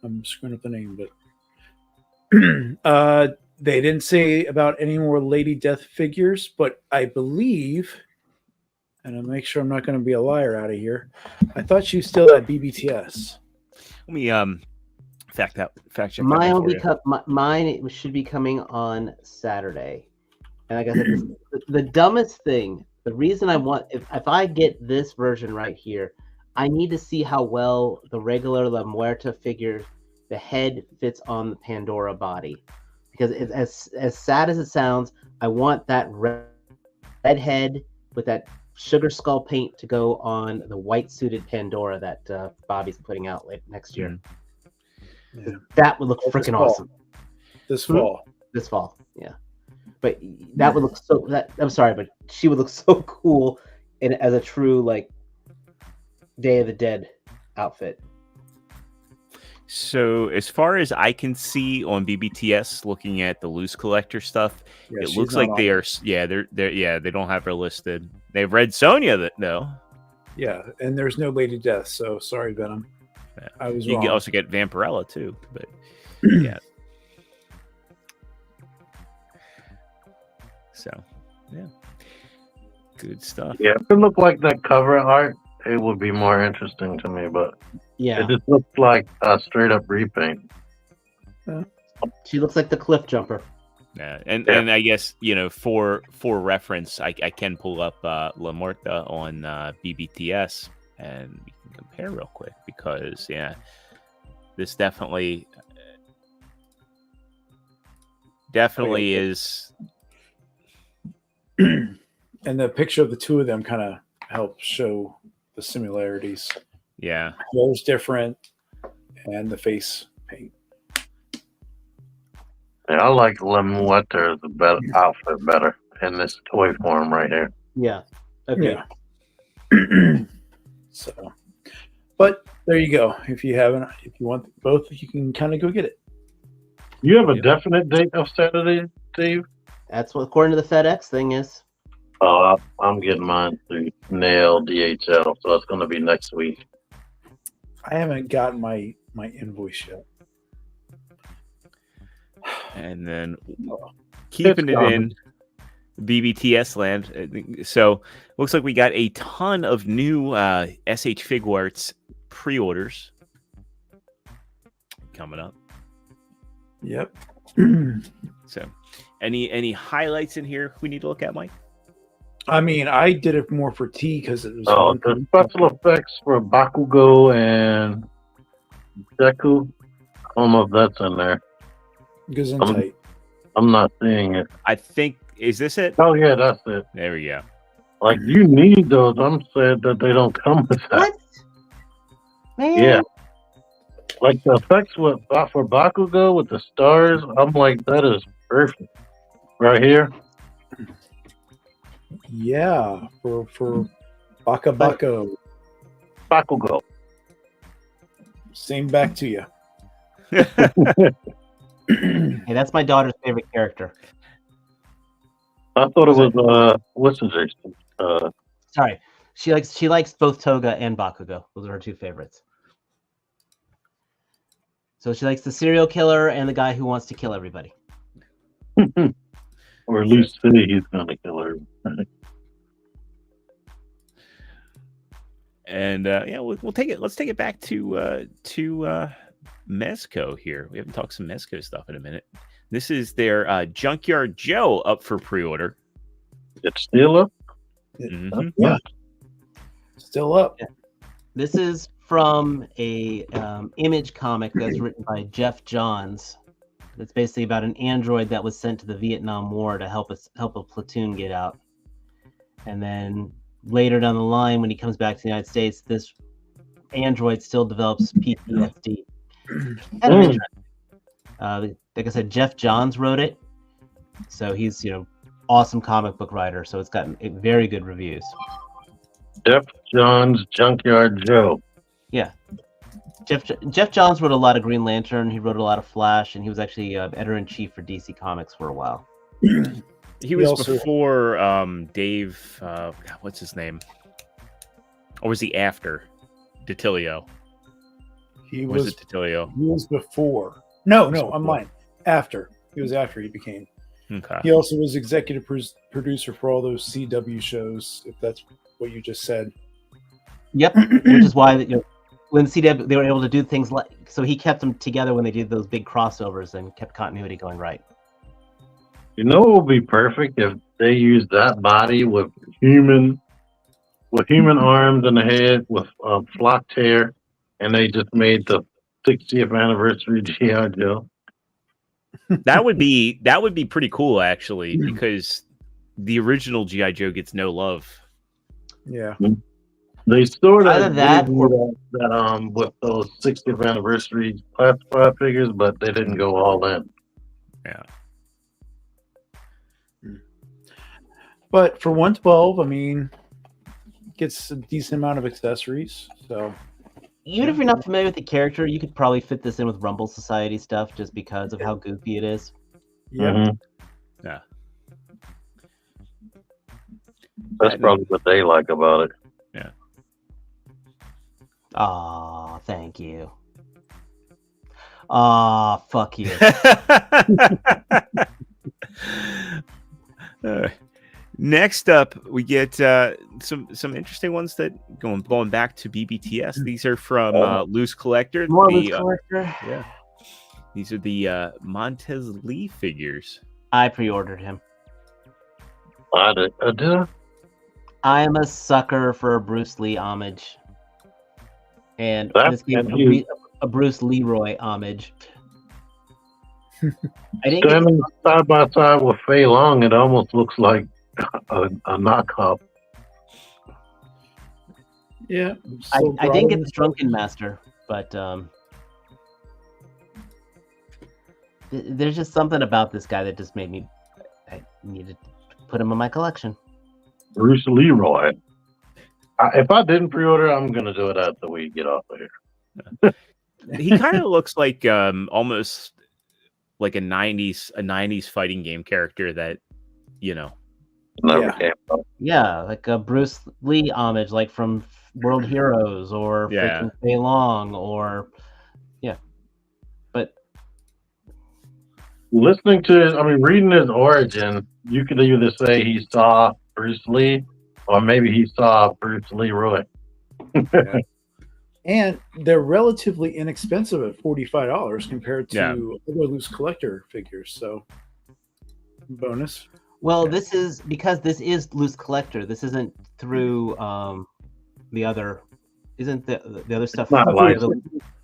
I'm screwing up the name, but they didn't say about any more Lady Death figures, but I believe, and I'll make sure I'm not going to be a liar out of here, I thought she was still at BBTS. Let me fact check. Mine should be coming on Saturday. And like I said, the dumbest thing, the reason I want, if I get this version right here, I need to see how well the regular La Muerta figure, the head fits on the Pandora body. Because as sad as it sounds, I want that red head with that sugar skull paint to go on the white suited Pandora that Bobby's putting out next year. Yeah. That would look freaking awesome. This fall. This fall, yeah. But that would look so. I'm sorry, but she would look so cool as a true like Day of the Dead outfit. So as far as I can see on BBTS, looking at the Loose Collector stuff, it looks like they are. Yeah, they don't have her listed. They have Red Sonja though. Yeah, and there's no Lady Death, so sorry, Venom. Yeah. I was you wrong. can also get Vampirella too, but yeah. So yeah, good stuff. Yeah, if it looked like that cover art, it would be more interesting to me, but Yeah, it just looks like a straight up repaint. she looks like the cliff jumper. Yeah, and I guess for reference, I can pull up La Muerta on BBTS and we can compare real quick because this definitely is. And the picture of the two of them kind of helps show the similarities. Yeah, Hair's different, and the face paint. Yeah, I like La Muerta the better outfit better in this toy form right here. Yeah. Okay. Yeah. So, but there you go. If you want both, you can kind of go get it. You have a definite date of Saturday, Steve? That's what according to the FedEx thing is. Oh, I'm getting mine through Nail DHL, so it's going to be next week. I haven't gotten my invoice yet. and then keeping it in BBTS land. So looks like we got a ton of new SH Figuarts pre-orders coming up. Yep. So any highlights in here we need to look at, Mike? I mean, I did it more for T because it was. The special effects for Bakugo and Deku. I don't know if that's in there. Gesundheit. I'm not seeing it. I think, is this it? Oh yeah, that's it. There we go. Like, you need those. I'm sad that they don't come with that. What? Man. Yeah. Like the effects for Bakugo with the stars, I'm like, that is perfect. Right here. Yeah, for Baka Bako. Bakugo. Same back to you. Hey, that's my daughter's favorite character. I thought it was what's his name? Sorry, she likes both Toga and Bakugo. Those are her two favorites. So she likes the serial killer and the guy who wants to kill everybody. Or at least say he's gonna kill her. And yeah, we'll take it. Let's take it back to Mezco here. We haven't talked some Mezco stuff in a minute. This is their Junkyard Joe up for pre-order. It's still up? Mm-hmm. Yeah. Still up. This is from a Image comic that's written by Jeff Johns, It's basically about an android that was sent to the Vietnam War to help a platoon get out. And then later down the line, when he comes back to the United States, this android still develops PTSD. Kind of interesting. Like I said, Jeff Johns wrote it, so he's awesome comic book writer. So it's gotten very good reviews. Jeff Johns, Junkyard Joe. Yeah, Jeff Johns wrote a lot of Green Lantern. He wrote a lot of Flash, and he was actually editor-in-chief for DC Comics for a while. He was before Dave. What's his name? Or was he after DiTilio? He was was it DiTilio? He was before. No, I'm lying. After. He was after he became. Okay. He also was executive producer for all those CW shows, if that's what you just said. Yep, which is why when CW they were able to do things like, so he kept them together when they did those big crossovers and kept continuity going right. You know what would be perfect if they used that body with human arms and a head with flocked hair, and they just made the 60th anniversary G.I. Joe. That would be pretty cool, actually, because the original G.I. Joe gets no love. Yeah. They sort of Either that or that with those 60th anniversary classified figures, but they didn't go all in. Yeah. But for 112, I mean, gets a decent amount of accessories. So even if you're not familiar with the character, you could probably fit this in with Rumble Society stuff just because of how goofy it is. yeah. Mm-hmm. Yeah. That's probably what they like about it. Yeah. Aw, thank you. Aw, fuck you. Next up, we get some interesting ones that going back to BBTS. These are from Loose Collector. More Loose Collector. Yeah. These are the Montez Lee figures. I pre-ordered him. I did. I am a sucker for a Bruce Lee homage. And That's this gave a Bruce Leroy homage. I didn't get Standing side by side with Fei Long, it almost looks like a knockoff. Yeah. I didn't get the Drunken Master, but there's just something about this guy that just made me. I needed to put him in my collection. Bruce Leroy. If I didn't pre-order, I'm gonna do it after we get off of here. He kind of looks like almost like a 90s fighting game character that Never came up. Yeah, like a Bruce Lee homage, like from World Heroes or freaking Fei Long, or but reading his origin, you could either say he saw Bruce Lee, or maybe he saw Bruce Leroy. Yeah. And they're relatively inexpensive at $45 compared to other Loose Collector figures. So, bonus. Well, this is because this is Loose Collector. This isn't through the other. Isn't the other stuff? Not like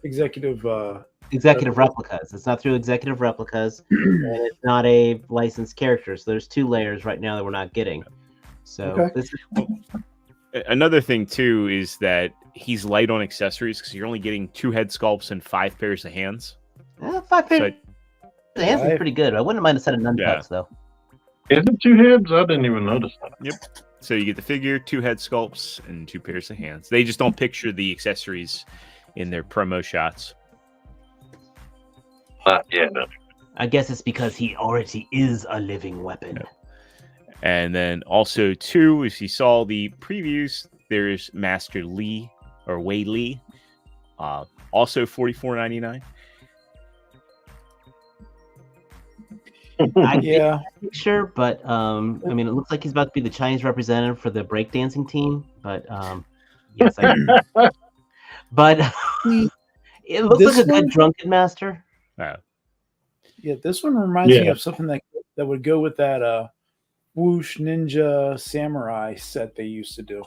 executive replicas. It's not through executive replicas, and it's not a licensed character. So there's two layers right now that we're not getting. So this is. Another thing too is that he's light on accessories because you're only getting 2 head sculpts and 5 pairs of hands. 5 pairs of hands is pretty good. I wouldn't mind a set of nunchucks though. Is it 2 heads? I didn't even notice that. Yep. So you get the figure, 2 head sculpts, and 2 pairs of hands. They just don't picture the accessories in their promo shots. No. I guess it's because he already is a living weapon. Yeah. And then also, too, if you saw the previews, there's Master Lee or Wei Lee, also $44.99. I get the picture, but it looks like he's about to be the Chinese representative for the breakdancing team. But yes, but it looks like a good drunken master. Yeah, this one reminds me of something that would go with that Whoosh Ninja Samurai set they used to do.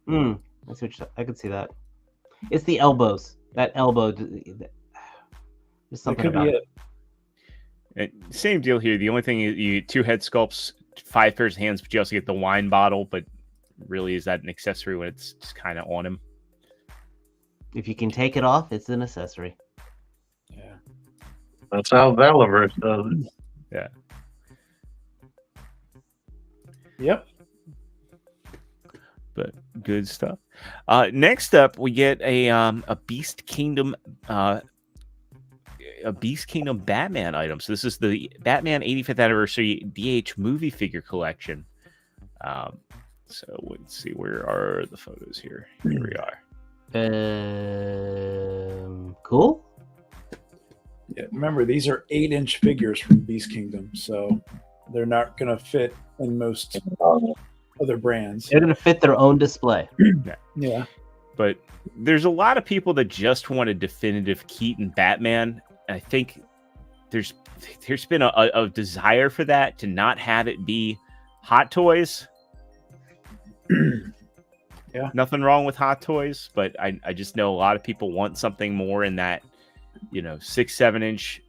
I could see that. It's the elbows. That elbow. There's something about it. Same deal here. The only thing is you 2 head sculpts, 5 pairs of hands, but you also get the wine bottle. But really, is that an accessory when it's just kind of on him? If you can take it off, it's an accessory. Yeah. That's how Valiverse does it. Yeah. Yep. But good stuff. Next up, we get a Beast Kingdom Batman item. So this is the Batman 85th Anniversary DH movie figure collection. So let's see, where are the photos here? Here we are. Cool. Yeah. Remember, these are 8-inch figures from Beast Kingdom, so they're not going to fit in most other brands. They're gonna fit their own display. Yeah. But there's a lot of people that just want a definitive Keaton Batman. I think there's been a desire for that, to not have it be Hot Toys. Yeah. Nothing wrong with Hot Toys, but I just know a lot of people want something more in that, 6-7 inch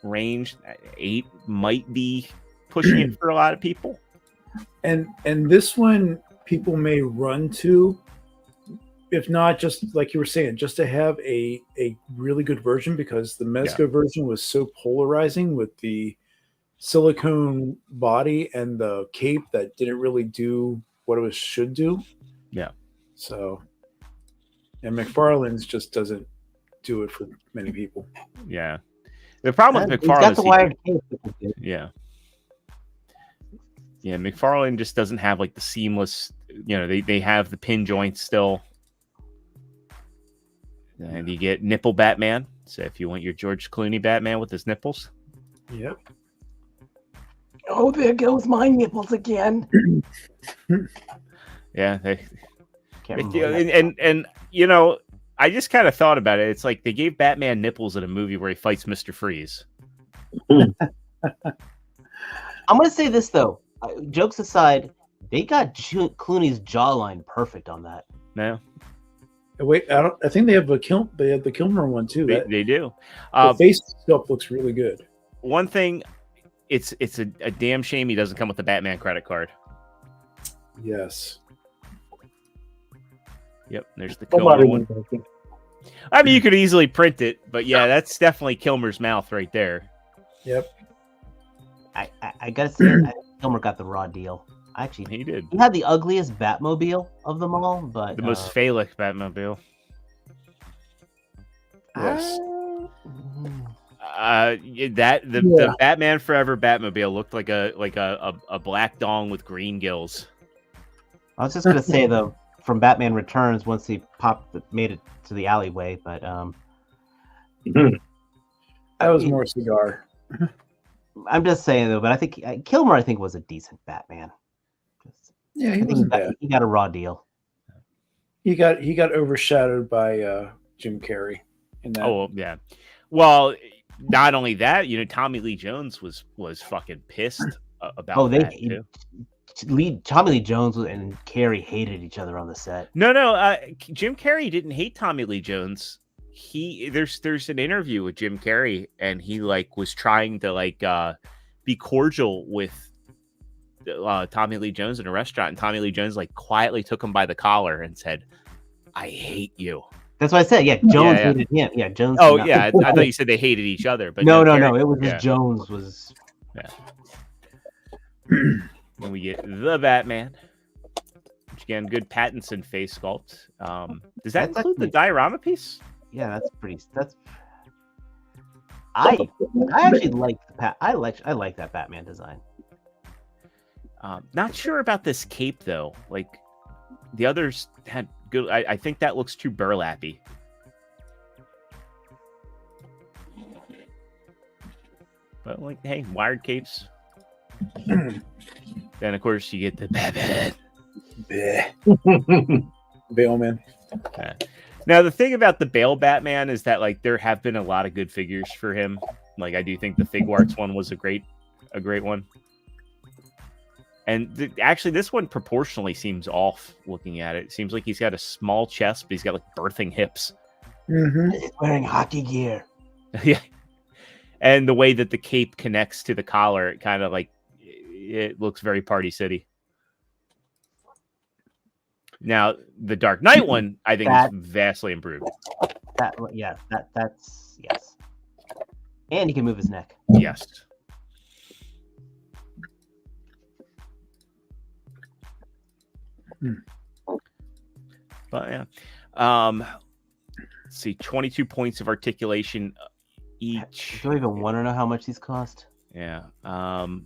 range. 8 might be pushing it for a lot of people. And this one people may run to, if not, just like you were saying, just to have a really good version, because the Mezco version was so polarizing with the silicone body and the cape that didn't really do what it should do. Yeah. So, and McFarlane's just doesn't do it for many people. Yeah. The problem with He's got McFarlane the wired cape. Yeah. Yeah, McFarlane just doesn't have like the seamless, they have the pin joints still. And you get nipple Batman. So if you want your George Clooney Batman with his nipples. Yep. Oh, there goes my nipples again. Yeah. Can't remember And I just kind of thought about it. It's like they gave Batman nipples in a movie where he fights Mr. Freeze. I'm gonna say this though. Jokes aside, they got Clooney's jawline perfect on that. No, Wait, I think they have the Kilmer one too. they do. The face sculpt looks really good. One thing, it's a damn shame he doesn't come with the Batman credit card. Yes. Yep, there's the Kilmer one. I mean, you could easily print it, but yeah, that's definitely Kilmer's mouth right there. Yep. I gotta say, Kilmer got the raw deal. Actually, He did. he had the ugliest Batmobile of them all, but The most phallic Batmobile. Yes. The Batman Forever Batmobile looked like a black dong with green gills. I was just gonna say though, from Batman Returns, once he made it to the alleyway, but That was more cigar. I'm just saying though. But I think Kilmer, I think, was a decent Batman. Yeah, I he think wasn't bad. he got a raw deal. He got overshadowed by Jim Carrey in that. Oh yeah. Well, not only that, Tommy Lee Jones was fucking pissed about that too. Tommy Lee Jones and Carrey hated each other on the set. No, Jim Carrey didn't hate Tommy Lee Jones. There's an interview with Jim Carrey, and he was trying to be cordial with Tommy Lee Jones in a restaurant, and Tommy Lee Jones quietly took him by the collar and said, "I hate you." That's what I said. Yeah, Jones hated him. Yeah, Jones. Oh yeah, I thought you said they hated each other, but no. Carrey, It was just Jones was. Yeah. Then we get the Batman, which again, good Pattinson face sculpt. Does that include the diorama piece? Yeah, that's pretty. I actually like I like that Batman design. Not sure about this cape though. The others had good. I think that looks too burlappy. But hey, wired capes. Then of course you get the Batman. Bailman. Yeah. Now the thing about the Bale Batman is that there have been a lot of good figures for him. I do think the Figuarts one was a great one. And actually, this one proportionally seems off. Looking at it, seems like he's got a small chest, but he's got birthing hips. Mm-hmm. He's wearing hockey gear. Yeah. And the way that the cape connects to the collar, it kind of like it looks very Party City. Now the Dark Knight one, I think, is vastly improved. That's yes. And he can move his neck. Yes. But yeah. Let's see, 22 points of articulation each. Do I even want to know how much these cost? Yeah. $50.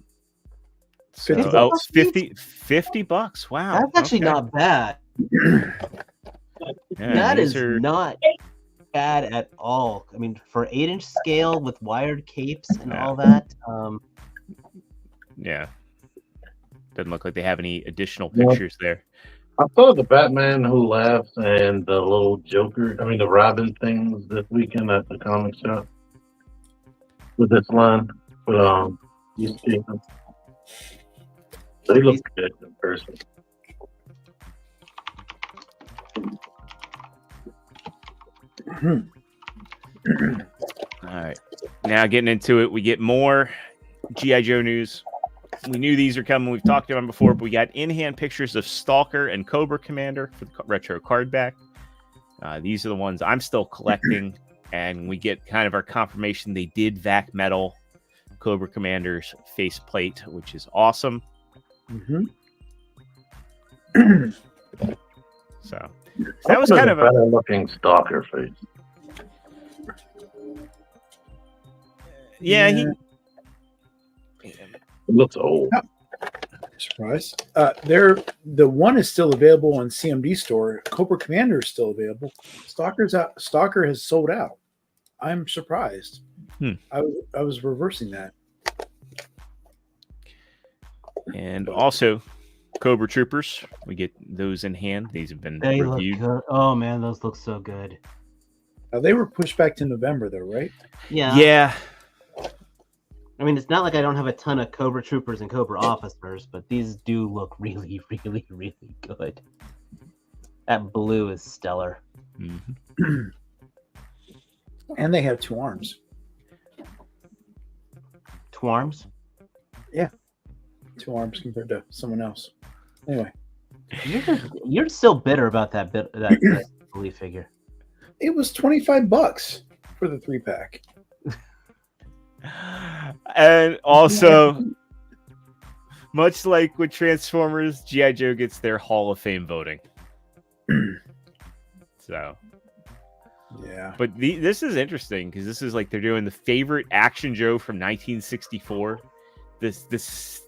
Oh, $50. Wow. That's actually not bad. Yeah, That these is not bad at all. I mean, for 8-inch scale with wired capes and all that. Yeah. Doesn't look like they have any additional pictures there. I saw the Batman Who Laughs and the little Joker, the Robin things this weekend at the comic shop with this line. But you see them. They look good in person. All right. Now getting into it, we get more G.I. Joe news. We knew these are coming. We've talked about them before, but we got in-hand pictures of Stalker and Cobra Commander for the retro card back. These are the ones I'm still collecting, and we get kind of our confirmation they did vac metal Cobra Commander's faceplate, which is awesome. So that was kind of a better looking Stalker face. Yeah, he It looks old. Surprise. The one is still available on CMD store. Cobra Commander is still available. Stalker has sold out. I'm surprised. I was reversing that. And also Cobra Troopers. We get those in hand. These have been reviewed. Look good. Oh man, those look so good. They were pushed back to November though, right? Yeah. I mean, it's not like I don't have a ton of Cobra Troopers and Cobra Officers, but these do look really, really, really good. That blue is stellar. Mm-hmm. And they have 2 arms. 2 arms? Yeah. 2 arms compared to someone else. Anyway. You're still bitter about that blue figure. It was $25 for the 3-pack. And also, much like with Transformers, G.I. Joe gets their Hall of Fame voting. So, yeah. But this is interesting because this is like they're doing the favorite Action Joe from 1964. This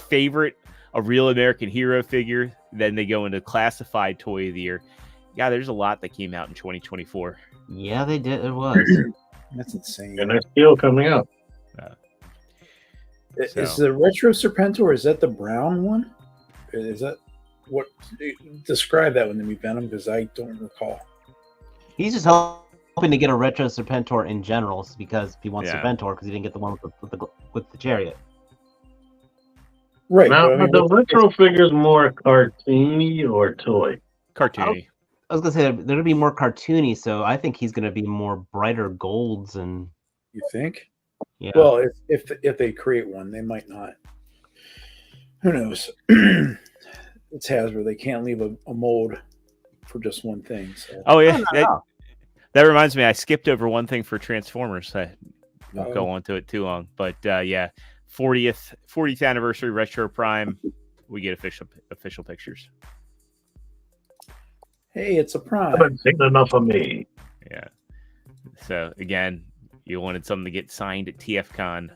favorite a real American hero figure. Then they go into classified toy of the year. Yeah, there's a lot that came out in 2024. Yeah, they did. It was. That's insane. And they're still coming out. Is the Retro Serpentor, is that the brown one? Is that what? Describe that one to me, Venom, because I don't recall. He's just hoping to get a Retro Serpentor in general because he wants Serpentor because he didn't get the one with the chariot. Right. Now, but, the retro figures more cartoony or toy? Cartoony. I was gonna say they're gonna be more cartoony, so I think he's gonna be more brighter golds and. You think? Yeah. Well, if they create one, they might not. Who knows? It's Hasbro. They can't leave a mold for just one thing. So. Oh yeah, that reminds me. I skipped over one thing for Transformers. I won't go on to it too long, but yeah, 40th anniversary Retro Prime. We get official pictures. Hey, it's a Prime. Haven't seen enough of me. Yeah. So again, you wanted something to get signed at TFCon,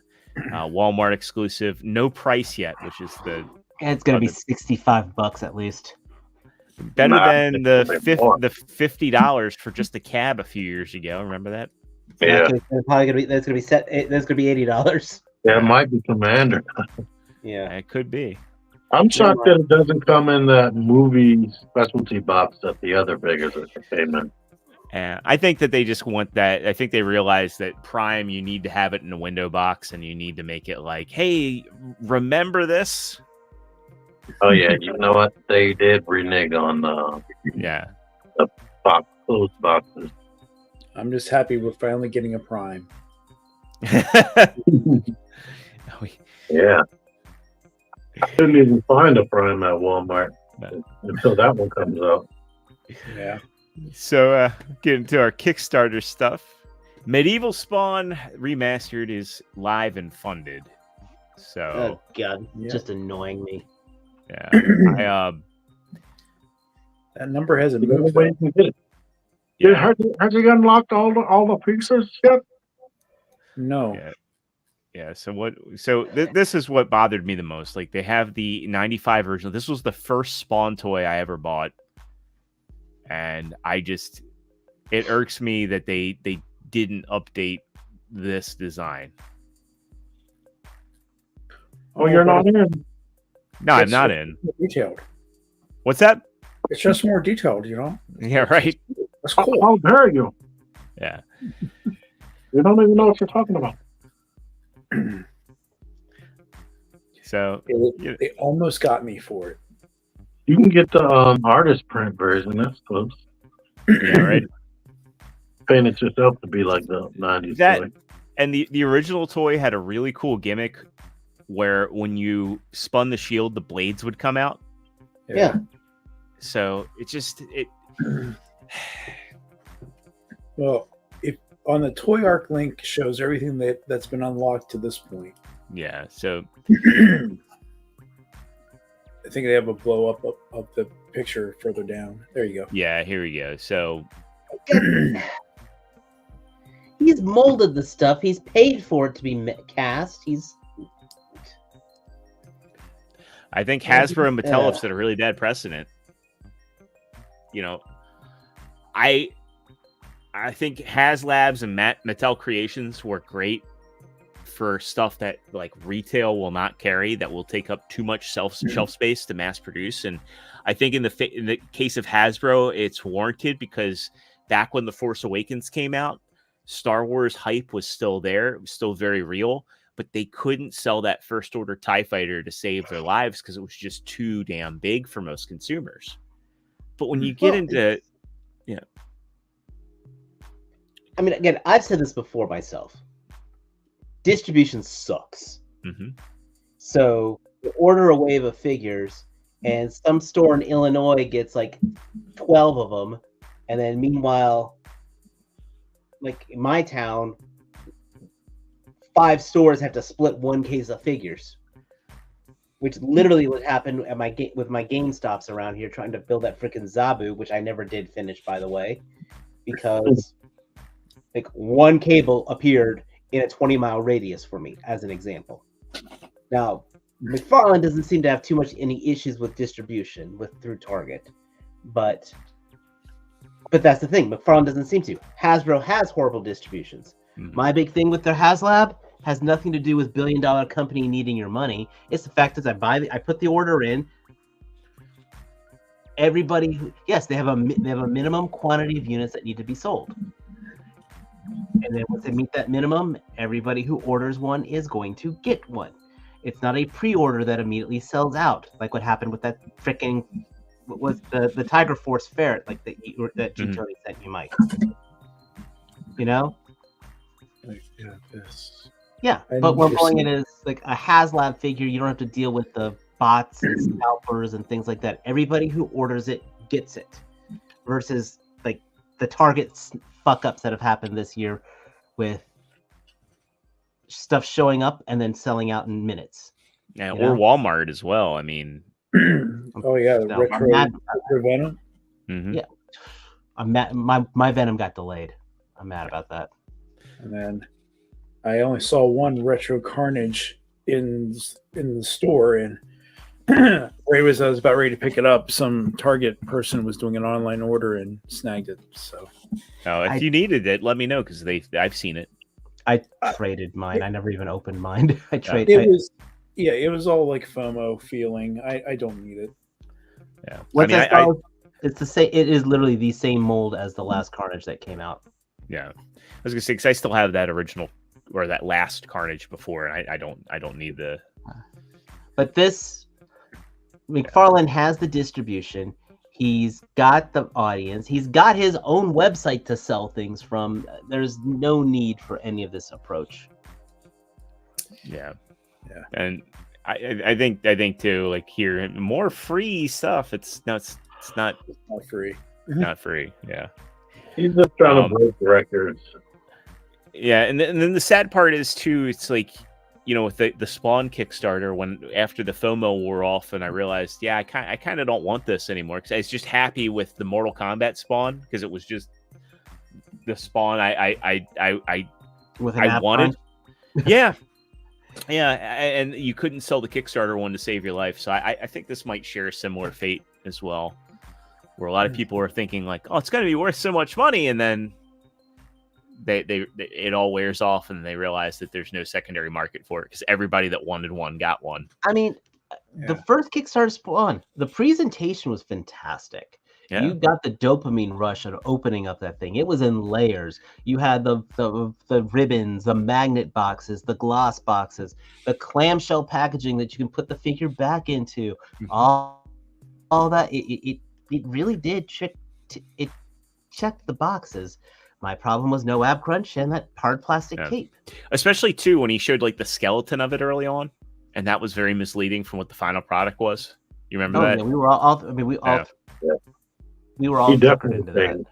Walmart exclusive, no price yet, which is the. It's gonna be $65 at least. Better than the $50 for just the cab a few years ago. Remember that? Yeah. That's gonna be $80. Yeah, it might be Commander. Yeah, it could be. I'm shocked that it doesn't come in that movie specialty box that the other figures came in. I think that they just want that. I think they realize that Prime, you need to have it in a window box, and you need to make it like, hey, remember this? Oh yeah, you know what? They did renege on the box, closed boxes. I'm just happy we're finally getting a Prime. Yeah. I couldn't even find a Prime at Walmart No. until that one comes out. Yeah. So, getting to our Kickstarter stuff. Medieval Spawn Remastered is live and funded. So, Oh god, Yeah. just annoying me. yeah, That number hasn't You know, moved. way you can get it. yeah, Has he unlocked all the pieces yet? No. yeah. Yeah, so what? So this is what bothered me the most. Like they have the '95 original. This was the first Spawn toy I ever bought, and it irks me that they didn't update this design. Oh, you're not in. No, I'm It's not just in. more detailed. What's that? It's just more detailed, you know? Yeah, right. That's cool. How dare you? Yeah. You don't even know what you're talking about. So They almost got me for it. You can get the artist print version. That's close. yeah, right. Paint it yourself to be like the 90s That toy. and the original toy had a really cool gimmick where when you spun the shield, the blades would come out. Yeah. So Well, if on the Toy Arc link shows everything that's been unlocked to this point. yeah. So I think they have a blow up of the picture further down. There you go. yeah, here we go. So He's molded the stuff. He's paid for it to be cast. I think Hasbro and Mattel have Yeah. set a really bad precedent. You know, I think HasLabs and Mattel Creations work great for stuff that like retail will not carry, that will take up too much shelf space to mass produce. And I think in the case of Hasbro, it's warranted because back when The Force Awakens came out, Star Wars hype was still there. It was still very real, but they couldn't sell that first order TIE fighter to save their lives because it was just too damn big for most consumers. But when you get into, I mean, again, I've said this before myself. Distribution sucks. So you order a wave of figures, and some store in Illinois gets like 12 of them, and then meanwhile, like in my town, 5 stores have to split one case of figures, which literally would happen at with my GameStops around here trying to build that freaking Zabu, which I never did finish, by the way, because like one cable appeared in a 20-mile radius for me, as an example. Now, McFarlane doesn't seem to have too much any issues with distribution through Target, but that's the thing. McFarlane doesn't seem to. Hasbro has horrible distributions. My big thing with their HasLab has nothing to do with billion-dollar company needing your money. It's the fact that I put the order in. Everybody, yes, they have a minimum quantity of units that need to be sold. And then once they meet that minimum, everybody who orders one is going to get one. It's not a pre-order that immediately sells out, like what happened with that freaking, what was the Tiger Force ferret, like that G-Tony sent you, Mike. You know? Yeah, this. Yeah, but we're calling it as like a HasLab figure. You don't have to deal with the bots and scalpers and things like that. Everybody who orders it gets it. Versus like the Target fuck-ups that have happened this year with stuff showing up and then selling out in minutes. Yeah, or Walmart as well. I mean, oh yeah, the retro Venom. Yeah, I'm mad. My Venom got delayed. I'm mad about that. And then I only saw one retro Carnage in the store, and I was about ready to pick it up. Some Target person was doing an online order and snagged it. So, if you needed it, let me know because I've seen it. I traded mine. I never even opened mine. It was all like FOMO feeling. I don't need it. Yeah, what's it's the same. It is literally the same mold as the last Carnage that came out. Yeah, I was gonna say because I still have that original or that last Carnage before, and I don't need the. But this McFarlane has the distribution. He's got the audience. He's got his own website to sell things from. There's no need for any of this approach. Yeah. Yeah. And I think too, like here, more free stuff. It's not free. not free. Yeah. He's just trying to break records. Yeah, and then the sad part is too, it's like, you know, with the Spawn Kickstarter, when after the FOMO wore off, and I realized, yeah, I kind of don't want this anymore, because I was just happy with the Mortal Kombat Spawn, because it was just the Spawn I wanted. Yeah, and you couldn't sell the Kickstarter one to save your life, so I think this might share a similar fate as well, where a lot of people are thinking like, oh, it's going to be worth so much money, and then they it all wears off, and they realize that there's no secondary market for it, because everybody that wanted one got one. I mean, the first Kickstarter Spawn, the presentation was fantastic. Yeah. You got the dopamine rush of opening up that thing. It was in layers. You had the ribbons, the magnet boxes, the gloss boxes, the clamshell packaging that you can put the figure back into. All that it really did check the boxes. My problem was no ab crunch and that hard plastic tape. Especially too when he showed like the skeleton of it early on, and that was very misleading from what the final product was. You remember that? Yeah, we were all. I mean, we all. Yeah. We were all definitely into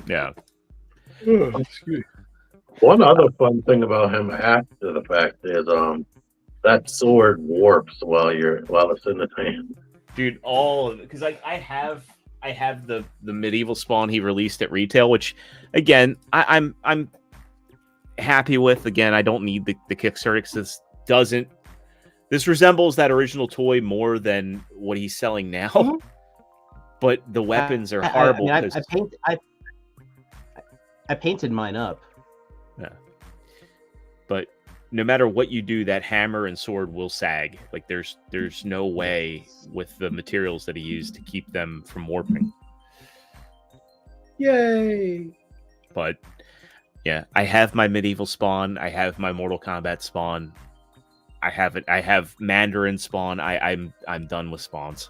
that. Yeah. One other fun thing about him after the fact is that sword warps while it's in the hand. Dude, all of it, because I have the medieval Spawn he released at retail, which again I'm happy with. Again, I don't need the Kickstarter, because this resembles that original toy more than what he's selling now. Mm-hmm. But the weapons are horrible. I painted mine up. Yeah. But no matter what you do, that hammer and sword will sag. Like there's no way with the materials that he used to keep them from warping. Yay! But yeah, I have my medieval Spawn. I have my Mortal Kombat Spawn. I have Mandarin Spawn. I'm done with Spawns.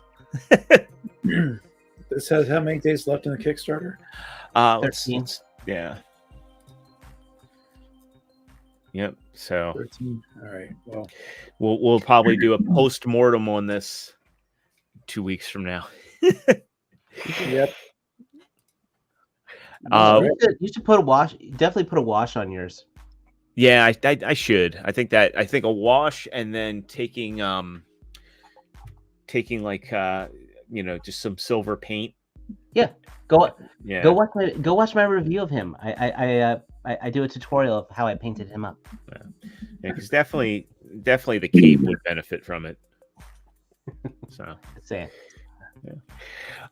This has how many days left in the Kickstarter? 13. Yeah. Yep. So 13. All right. Well, we'll probably do a post-mortem on this 2 weeks from now. Yep. You should put a wash. Definitely put a wash on yours. Yeah, I should. I think a wash, and then taking like just some silver paint. Yeah. Go watch my review of him. I do a tutorial of how I painted him up. Yeah, because definitely the cape would benefit from it. So saying.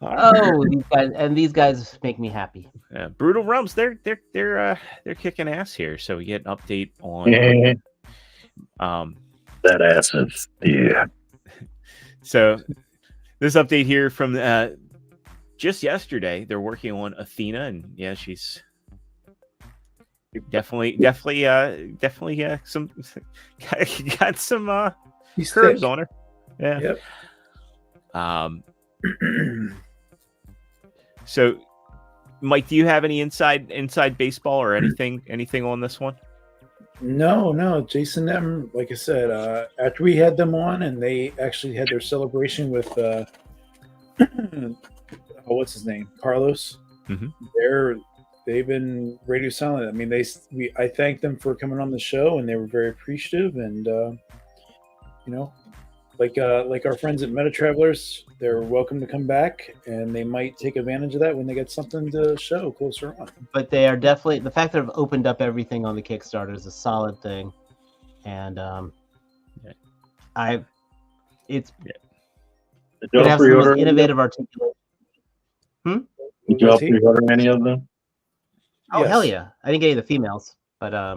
Yeah. These guys make me happy. Yeah, Brutal Realms, they're kicking ass here. So we get an update on that asses. Yeah. So this update here from just yesterday, they're working on Athena, and yeah, she's definitely some got some curves on her. Yeah. Yep. So Mike, do you have any inside baseball or anything on this one? No, Jason, them, like I said, after we had them on and they actually had their celebration with what's his name, Carlos. Mm-hmm. They've been radio silent. I mean, I thanked them for coming on the show, and they were very appreciative. And like our friends at Meta Travelers, they're welcome to come back, and they might take advantage of that when they get something to show closer on. But they are definitely, the fact that they've opened up everything on the Kickstarter is a solid thing, and it has the most innovative articulation. Did you pre-order any of them? Oh, yes. Hell yeah! I didn't get any of the females, but I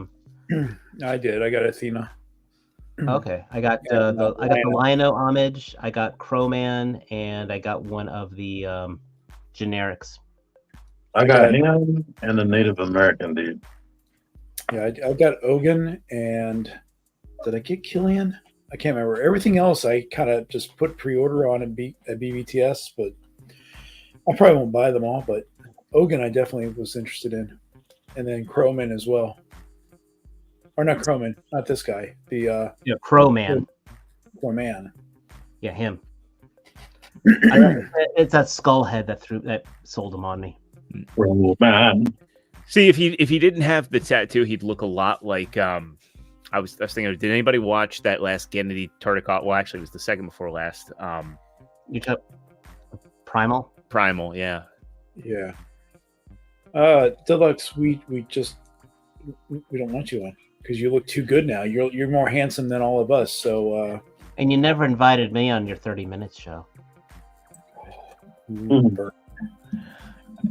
did. I got Athena. Okay, I got the Lino homage. I got Crowman, and I got one of the generics. I got him and the Native American dude. Yeah, I got Ogun, and did I get Killian? I can't remember. Everything else I kind of just put pre-order on at BBTS, but I probably won't buy them all. But Ogun I definitely was interested in, and then Crowman as well. or not Crowman, not this guy. The Crow Man. poor man. Yeah, him. It's that skull head that sold him on me. Oh, man. See, if he didn't have the tattoo, he'd look a lot like I was thinking. Did anybody watch that last Gennady Tartakovsky? Well, actually, it was the second before last. You took Primal. Primal, yeah. Yeah. Deluxe, we don't want you on because you look too good now. You're more handsome than all of us. So. And you never invited me on your 30 Minutes show.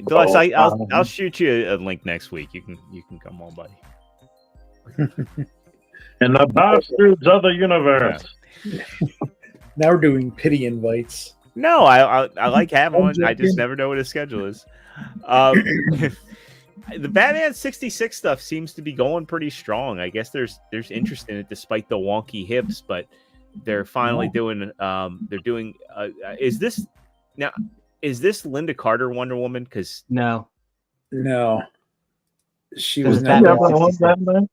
Deluxe, I'll shoot you a link next week. You can come on, buddy. In the bastards of the universe. Yeah. Now we're doing pity invites. No, I like having one. I just never know what his schedule is. The Batman 66 stuff seems to be going pretty strong. I guess there's interest in it despite the wonky hips, but they're finally doing. They're doing. Is this Linda Carter Wonder Woman? Because no, she Does was that never. Batman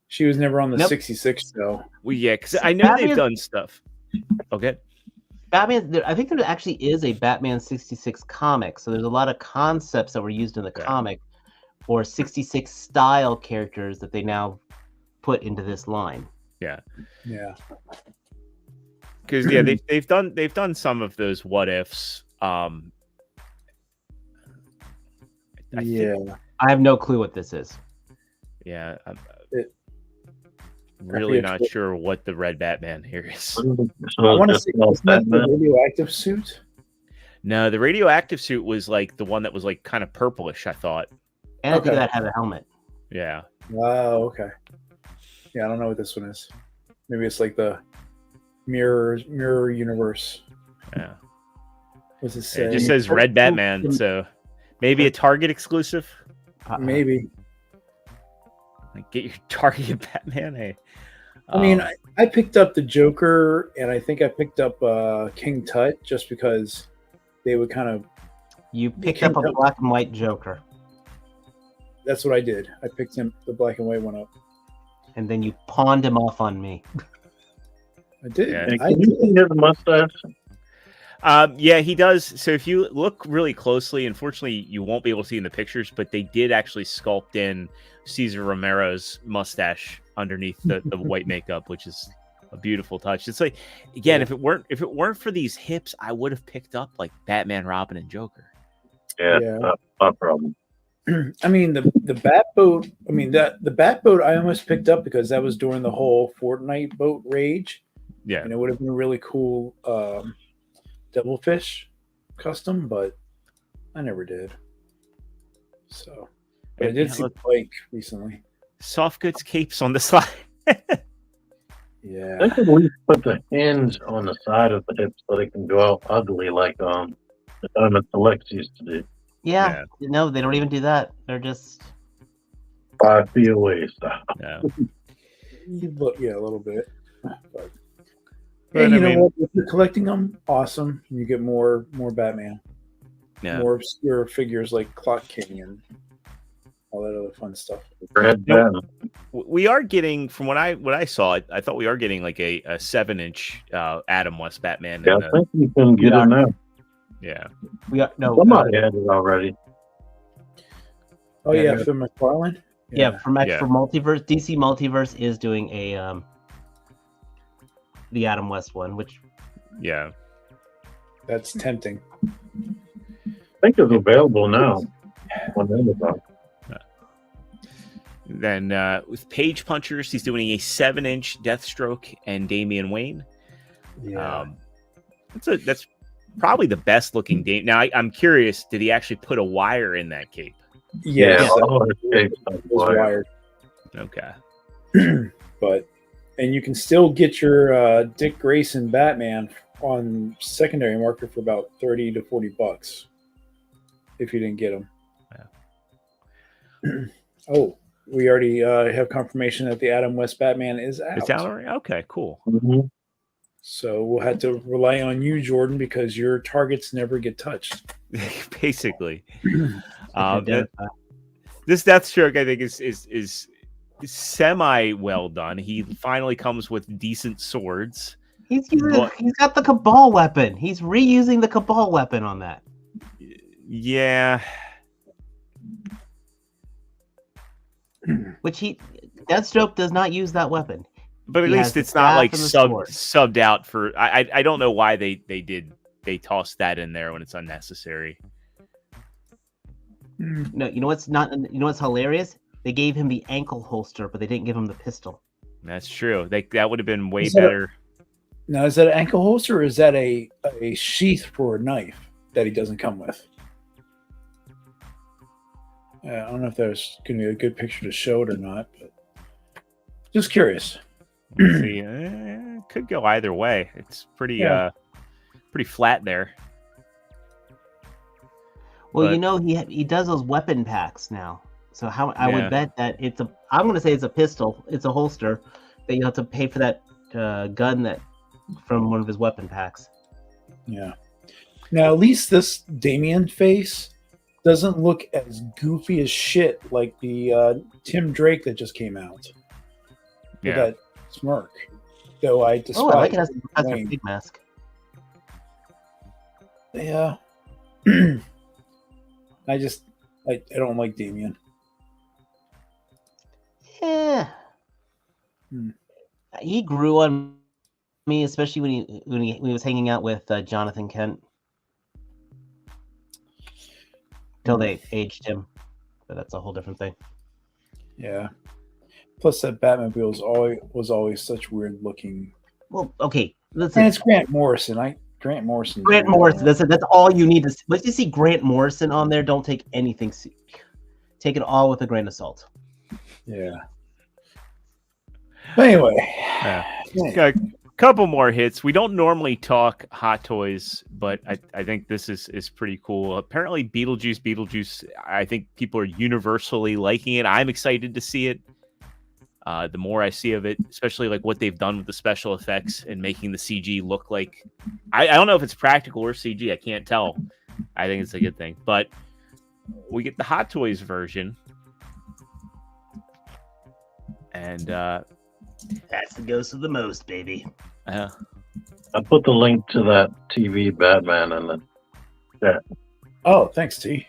She was never on the Nope. 66 show. well, yeah, because I know they've done stuff. Okay. Batman, I think there actually is a Batman 66 comic. So there's a lot of concepts that were used in the comic for 66 style characters that they now put into this line. Yeah. Yeah. Because they've done some of those what ifs. I think, I have no clue what this is. yeah. I'm I really forget not what- sure what the red Batman here is. So I want to just say all isn't that the Batman. radioactive suit. No, the radioactive suit was like the one that was like kind of purplish, I thought. And I think Okay. that had a helmet. Yeah. Oh, okay. Yeah, I don't know what this one is. Maybe it's like the mirror universe. Yeah. What's it say? It just says red Batman, so maybe a Target exclusive. Maybe. Like, get your Target Batman. Hey. I mean, I picked up the Joker, and I think I picked up King Tut just because they would kind of. You picked up a black and white Joker, That's what I did. I picked him the black and white one up. and then you pawned him off on me. I did. Yeah. Hey, I can you did. see his mustache? Yeah, he does. So if you look really closely, unfortunately, you won't be able to see in the pictures, but they did actually sculpt in Cesar Romero's mustache underneath the white makeup, which is a beautiful touch. It's like, again, if it weren't for these hips, I would have picked up like Batman, Robin, and Joker. Yeah, Yeah. not a problem. I mean the bat boat. I mean the bat boat. I almost picked up because that was during the whole Fortnite boat rage, Yeah, and it would have been a really cool Devilfish custom, but I never did. So, but I Yeah, did see look- Blake recently. soft goods capes on the side. Yeah, They could at least put the hinge on the side of the hips so they can go out ugly like the Diamond Selects used to do. Yeah, no, they don't even do that. They're just 5 feet away style. Yeah. yeah, a little bit. But But, and I you know mean- what? If you're collecting them, awesome. You get more Batman, Yeah. more obscure figures like Clock King and all that other fun stuff. Red Nope. Batman. We are getting, from what I saw, I thought we are getting like a 7-inch Adam West Batman. Yeah, I think you can get Yeah. it now. Yeah. we are no. Somebody had it already. Oh Yeah. yeah, for McFarlane. Yeah, for Yeah. Multiverse, DC Multiverse is doing a the Adam West one, which Yeah. That's tempting. I think it's available now on Amazon. Then with Page Punchers, he's doing a 7-inch Deathstroke and Damian Wayne. Yeah. That's probably the best looking Damian. Now I'm curious, did he actually put a wire in that cape? Yes, all his capes on it was wire. wired. Okay. But and you can still get your Dick Grayson Batman on secondary market for about $30 to $40 if you didn't get them. Oh, we already have confirmation that the Adam West Batman is out. It's out already? Okay, cool. Mhm. So we'll have to rely on you, Jordan, because your targets never get touched. Basically. identify. This Deathstroke, I think, is semi well done. He finally comes with decent swords. He's got the Cabal weapon. He's reusing the Cabal weapon on that. Yeah. Deathstroke does not use that weapon. But at He least has the it's not like staff and the sword. subbed out for. I don't know why they tossed that in there when it's unnecessary. No, you know what's hilarious? They gave him the ankle holster, but they didn't give him the pistol. That's true. That would have been way Is that better. Now, is that an ankle holster or is that a sheath for a knife that he doesn't come with? I don't know if there's going to be a good picture to show it or not, but just curious. Let's see, could go either way. It's pretty pretty flat there. Well, But- he does those weapon packs now. So I would bet that I'm going to say it's a pistol. It's a holster that you have to pay for that gun that from one of his weapon packs. Yeah. Now, at least this Damien face doesn't look as goofy as shit like the Tim Drake that just came out. With Yeah. that smirk. Though I despise. Oh, I like it as a Professor Wayne. Pig mask. Yeah. I don't like Damien. Yeah. He grew on me, especially when he was hanging out with Jonathan Kent. Till they aged him, but that's a whole different thing. Yeah. Plus, that Batmobile was always such weird looking. Well, okay, And listen. it's Grant Morrison. Grant Morrison. That's all you need to see. Once you see Grant Morrison on there, don't take anything. Take it all with a grain of salt. Yeah. But anyway. Got a couple more hits. We don't normally talk Hot Toys, but I think this is pretty cool. Apparently, Beetlejuice. I think people are universally liking it. I'm excited to see it. The more I see of it, especially like what they've done with the special effects and making the CG look like, I don't know if it's practical or CG. I can't tell. I think it's a good thing. But we get the Hot Toys version, and That's the ghost of the most, baby. I put the link to that TV Batman in the chat. Oh, thanks, T.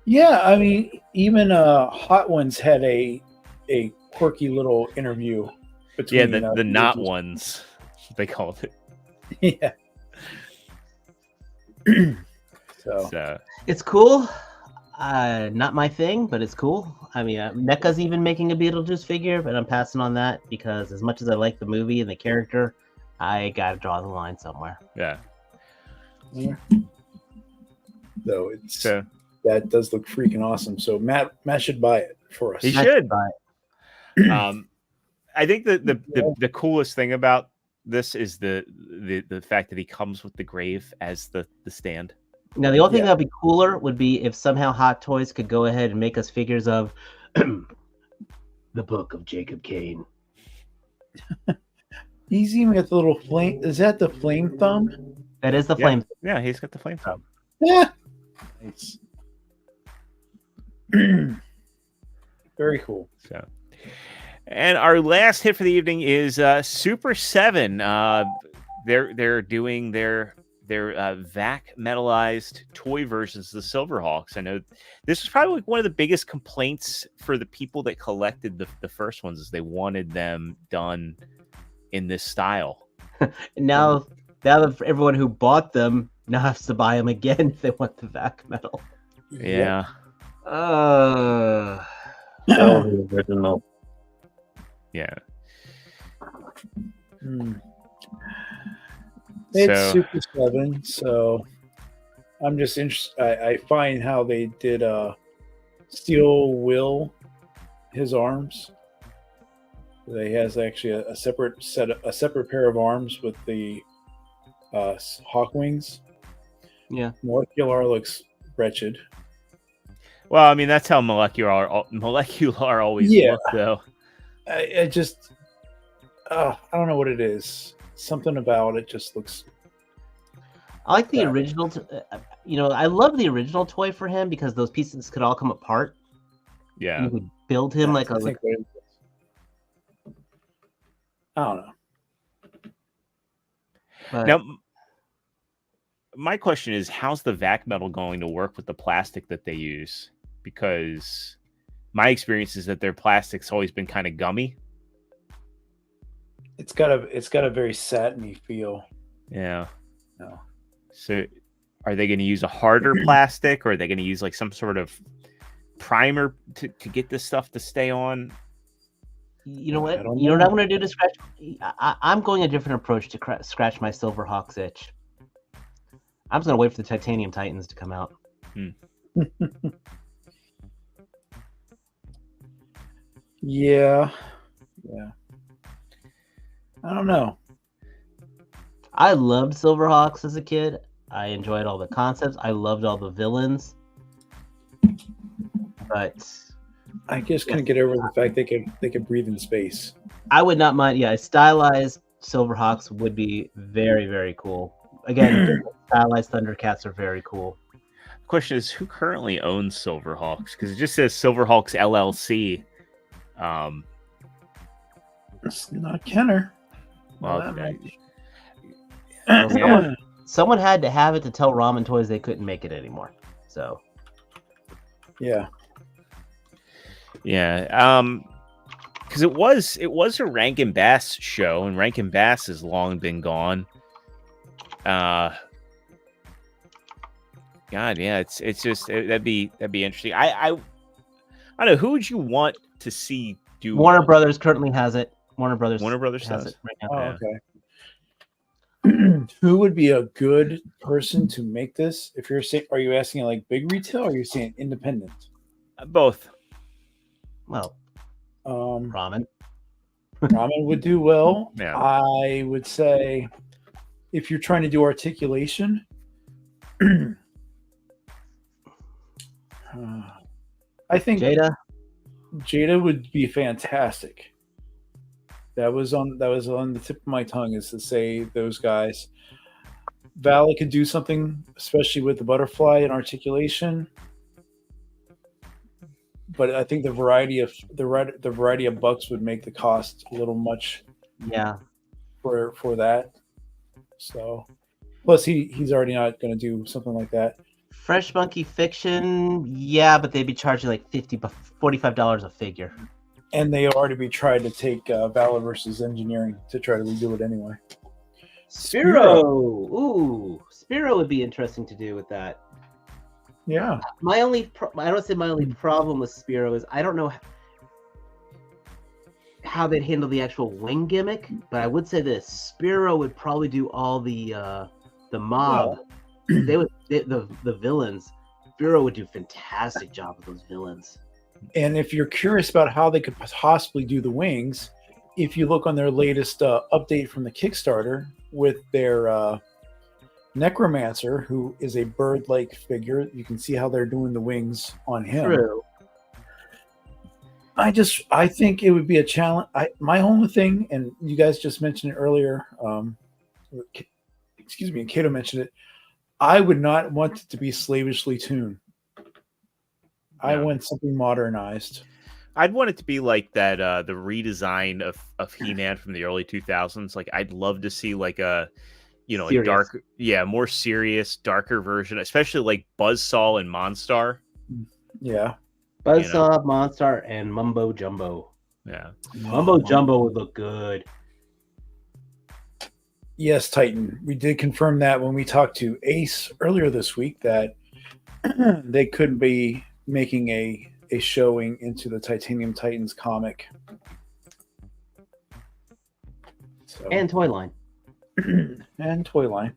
Yeah, I mean, even Hot Ones had a quirky little interview between the not ones they called it. Yeah. So It's cool. Not my thing, but it's cool. I mean, NECA's even making a Beetlejuice figure, but I'm passing on that because as much as I like the movie and the character, I gotta draw the line somewhere. Yeah. though that does look freaking awesome. So Matt should buy it for us. He should buy it. I think the coolest thing about this is the fact that he comes with the grave as the stand. Now, the only thing that would be cooler would be if somehow Hot Toys could go ahead and make us figures of the Book of Jacob Kane. He's even got the little flame. Is that the flame thumb? That is the flame. Yeah, he's got the flame thumb. Yeah. Nice. Very cool. So, and our last hit for the evening is Super 7. They're doing their VAC metalized toy versions of the Silverhawks. I know this was probably one of the biggest complaints for the people that collected the first ones, is they wanted them done in this style. Now that everyone who bought them now has to buy them again if they want the VAC metal. Yeah. The original. Yeah. It's Super 7, so I'm just interested. I find how they did Steel Will his arms. He has actually a separate pair of arms with the hawk wings. Yeah, Molecular looks wretched. Well, I mean, that's how molecular always look, though. I just I don't know what it is. Something about it just looks. I like the original. you know, I love the original toy for him because those pieces could all come apart. Yeah. You could build him like a. I think I don't know. But Now, my question is, how's the vac metal going to work with the plastic that they use? Because my experience is that their plastic's always been kind of gummy. It's got a very satiny feel. Yeah. No. So, are they going to use a harder plastic, or are they going to use like some sort of primer to get this stuff to stay on? you know what? I don't You know what know. I'm going to do to scratch? I'm going a different approach to scratch my Silverhawk's itch. I'm just going to wait for the Titanium Titans to come out. Yeah. I don't know. I loved Silverhawks as a kid. I enjoyed all the concepts. I loved all the villains. But I just couldn't get over the fact they could breathe in space. I would not mind. Yeah, stylized Silverhawks would be very, very cool. Again, stylized Thundercats are very cool. The question is, who currently owns Silverhawks? Because it just says Silverhawks LLC. It's not Kenner. Well, Not that I- much. Someone had to have it to tell Ramen Toys they couldn't make it anymore. So Yeah. Yeah, because it was a Rankin Bass show, and Rankin Bass has long been gone. God, yeah, it's just that'd be interesting. I don't know, who would you want to see do Warner Brothers currently has it. Warner Brothers has it right now. Oh, Yeah. okay. Who would be a good person to make this? If you're saying, are you asking like big retail, or are you saying independent? both? Well, Um, Ramen. Ramen would do well. Yeah. I would say if you're trying to do articulation, I think Jada would be fantastic. That was on the tip of my tongue, is to say those guys. Valley could do something, especially with the butterfly and articulation. But I think the variety of bucks would make the cost a little much. Yeah. For that. So, plus he's already not going to do something like that. Fresh Monkey Fiction, yeah, but they'd be charging like $45 a figure. And they already be tried to take Valor versus Engineering to try to redo it anyway. Spiro. Ooh, Spiro would be interesting to do with that. Yeah. My only problem with Spiro is I don't know how they'd handle the actual wing gimmick, but I would say this: Spiro would probably do all the mob. The villains. Spiro would do a fantastic job with those villains. And if you're curious about how they could possibly do the wings, if you look on their latest update from the Kickstarter with their Necromancer, who is a bird-like figure, you can see how they're doing the wings on him. True. I think it would be a challenge. My only thing, and you guys just mentioned it earlier, excuse me, and Kato mentioned it, I would not want it to be slavishly tuned. I want something modernized. I'd want it to be like that the redesign of He-Man from the early 2000s. Like, I'd love to see like a Serious. dark, more serious, darker version, especially like Buzzsaw and Monstar. Yeah. Buzzsaw, Monstar, and Mumbo Jumbo. Yeah. Mumbo Jumbo would look good. Yes, Titan. We did confirm that when we talked to Ace earlier this week that they could be making a showing into the Titanium Titans comic. So, And toy line. and toy line.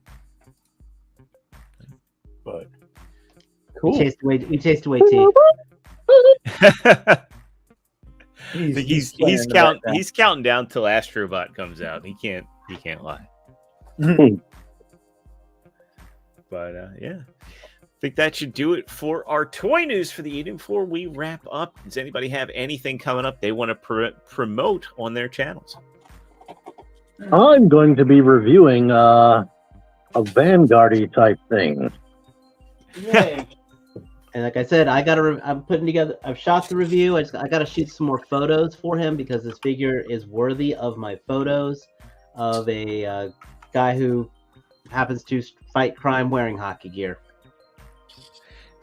But We cool. chased away T. I think he's playing in the background. he's counting down till Astrobot comes out. He can't lie. But yeah, I think that should do it for our toy news for the evening. Before we wrap up, does anybody have anything coming up they want to promote on their channels? I'm going to be reviewing a Vanguard-y type thing. Yay. And like I said, I'm putting together. I've shot the review. I got to shoot some more photos for him because this figure is worthy of my photos of a guy who happens to fight crime wearing hockey gear.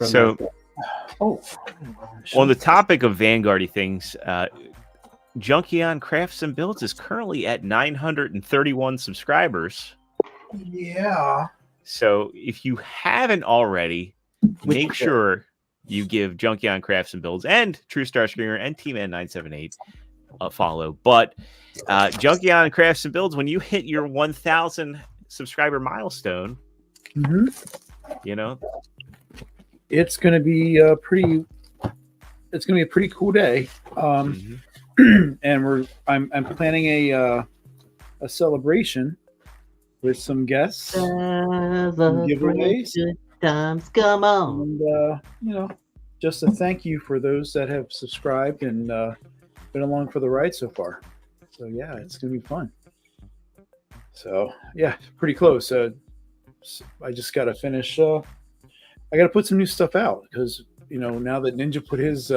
So, on the topic of Vanguardy things, Junkion Crafts and Builds is currently at 931 subscribers. Yeah. So if you haven't already, make sure you give Junkion Crafts and Builds and Trustarscreamer and T-Man978 a follow. But Junkion Crafts and Builds, when you hit your 1,000 subscriber milestone, you know, it's going to be a pretty cool day. And I'm planning a celebration with some guests, some giveaways. Times come on, and just a thank you for those that have subscribed and been along for the ride so far. So yeah, it's gonna be fun. So yeah, pretty close. I just gotta finish. I gotta put some new stuff out because now that Ninja put his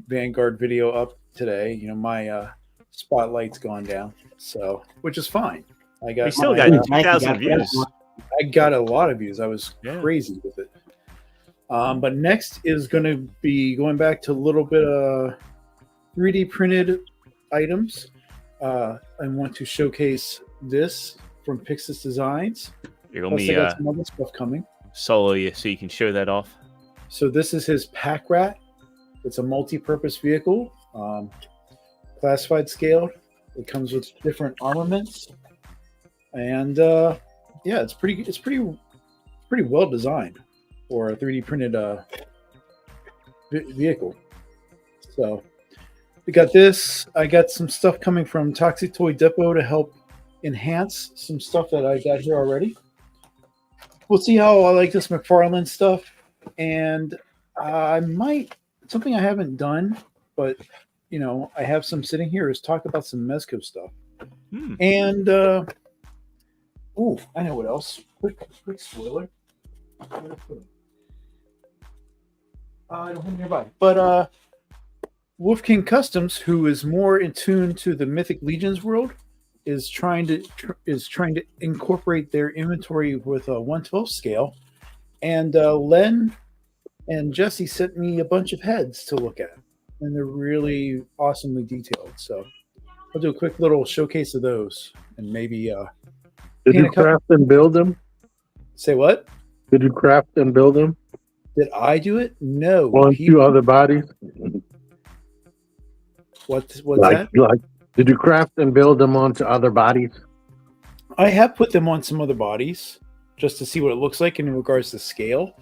Vanguard video up today, my spotlight's gone down. So which is fine. We still got 2,000 views. I got a lot of views. I was crazy with it. But next is going to be going back to a little bit of 3D printed items. I want to showcase this from Pixis Designs. You're going to got some other stuff coming. Solo you so you can show that off. So this is his Pack Rat. It's a multi-purpose vehicle, classified scaled. It comes with different armaments. And it's pretty well designed for a 3D printed vehicle. So we got this. I got some stuff coming from Toxic Toy Depot to help enhance some stuff that I got here already. We'll see how I like this McFarlane stuff, and something I haven't done, but I have some sitting here is talk about some Mezco stuff. And I know what else. Quick spoiler. I don't have it nearby. But Wolf King Customs, who is more in tune to the Mythic Legions world, is trying to incorporate their inventory with a 1/12 scale. And Len and Jesse sent me a bunch of heads to look at, and they're really awesomely detailed. So I'll do a quick little showcase of those, and maybe. Did you craft and build them? Say what? Did you craft and build them? Did I do it? No. On two other bodies? What's that? Did you craft and build them onto other bodies? I have put them on some other bodies just to see what it looks like in regards to scale.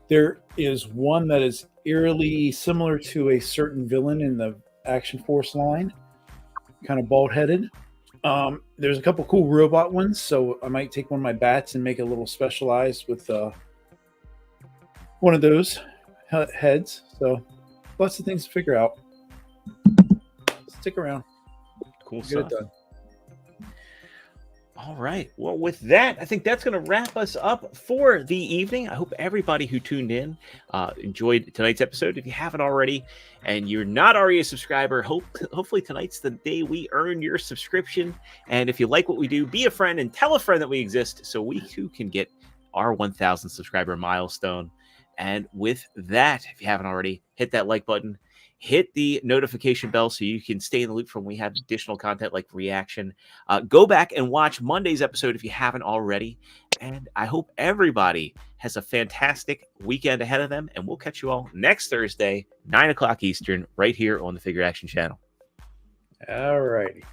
There is one that is eerily similar to a certain villain in the Action Force line, kind of bald-headed. There's a couple cool robot ones, so I might take one of my bats and make it a little specialized with one of those heads. So lots of things to figure out. Stick around. Cool Get stuff. it done. All right. Well, with that, I think that's going to wrap us up for the evening. I hope everybody who tuned in enjoyed tonight's episode. If you haven't already and you're not already a subscriber, hopefully tonight's the day we earn your subscription. And if you like what we do, be a friend and tell a friend that we exist so we too can get our 1,000 subscriber milestone. And with that, if you haven't already, hit that like button. Hit the notification bell so you can stay in the loop from when we have additional content like reaction. Go back and watch Monday's episode if you haven't already. And I hope everybody has a fantastic weekend ahead of them. And we'll catch you all next Thursday, 9 o'clock Eastern, right here on the Figure Action channel. All righty.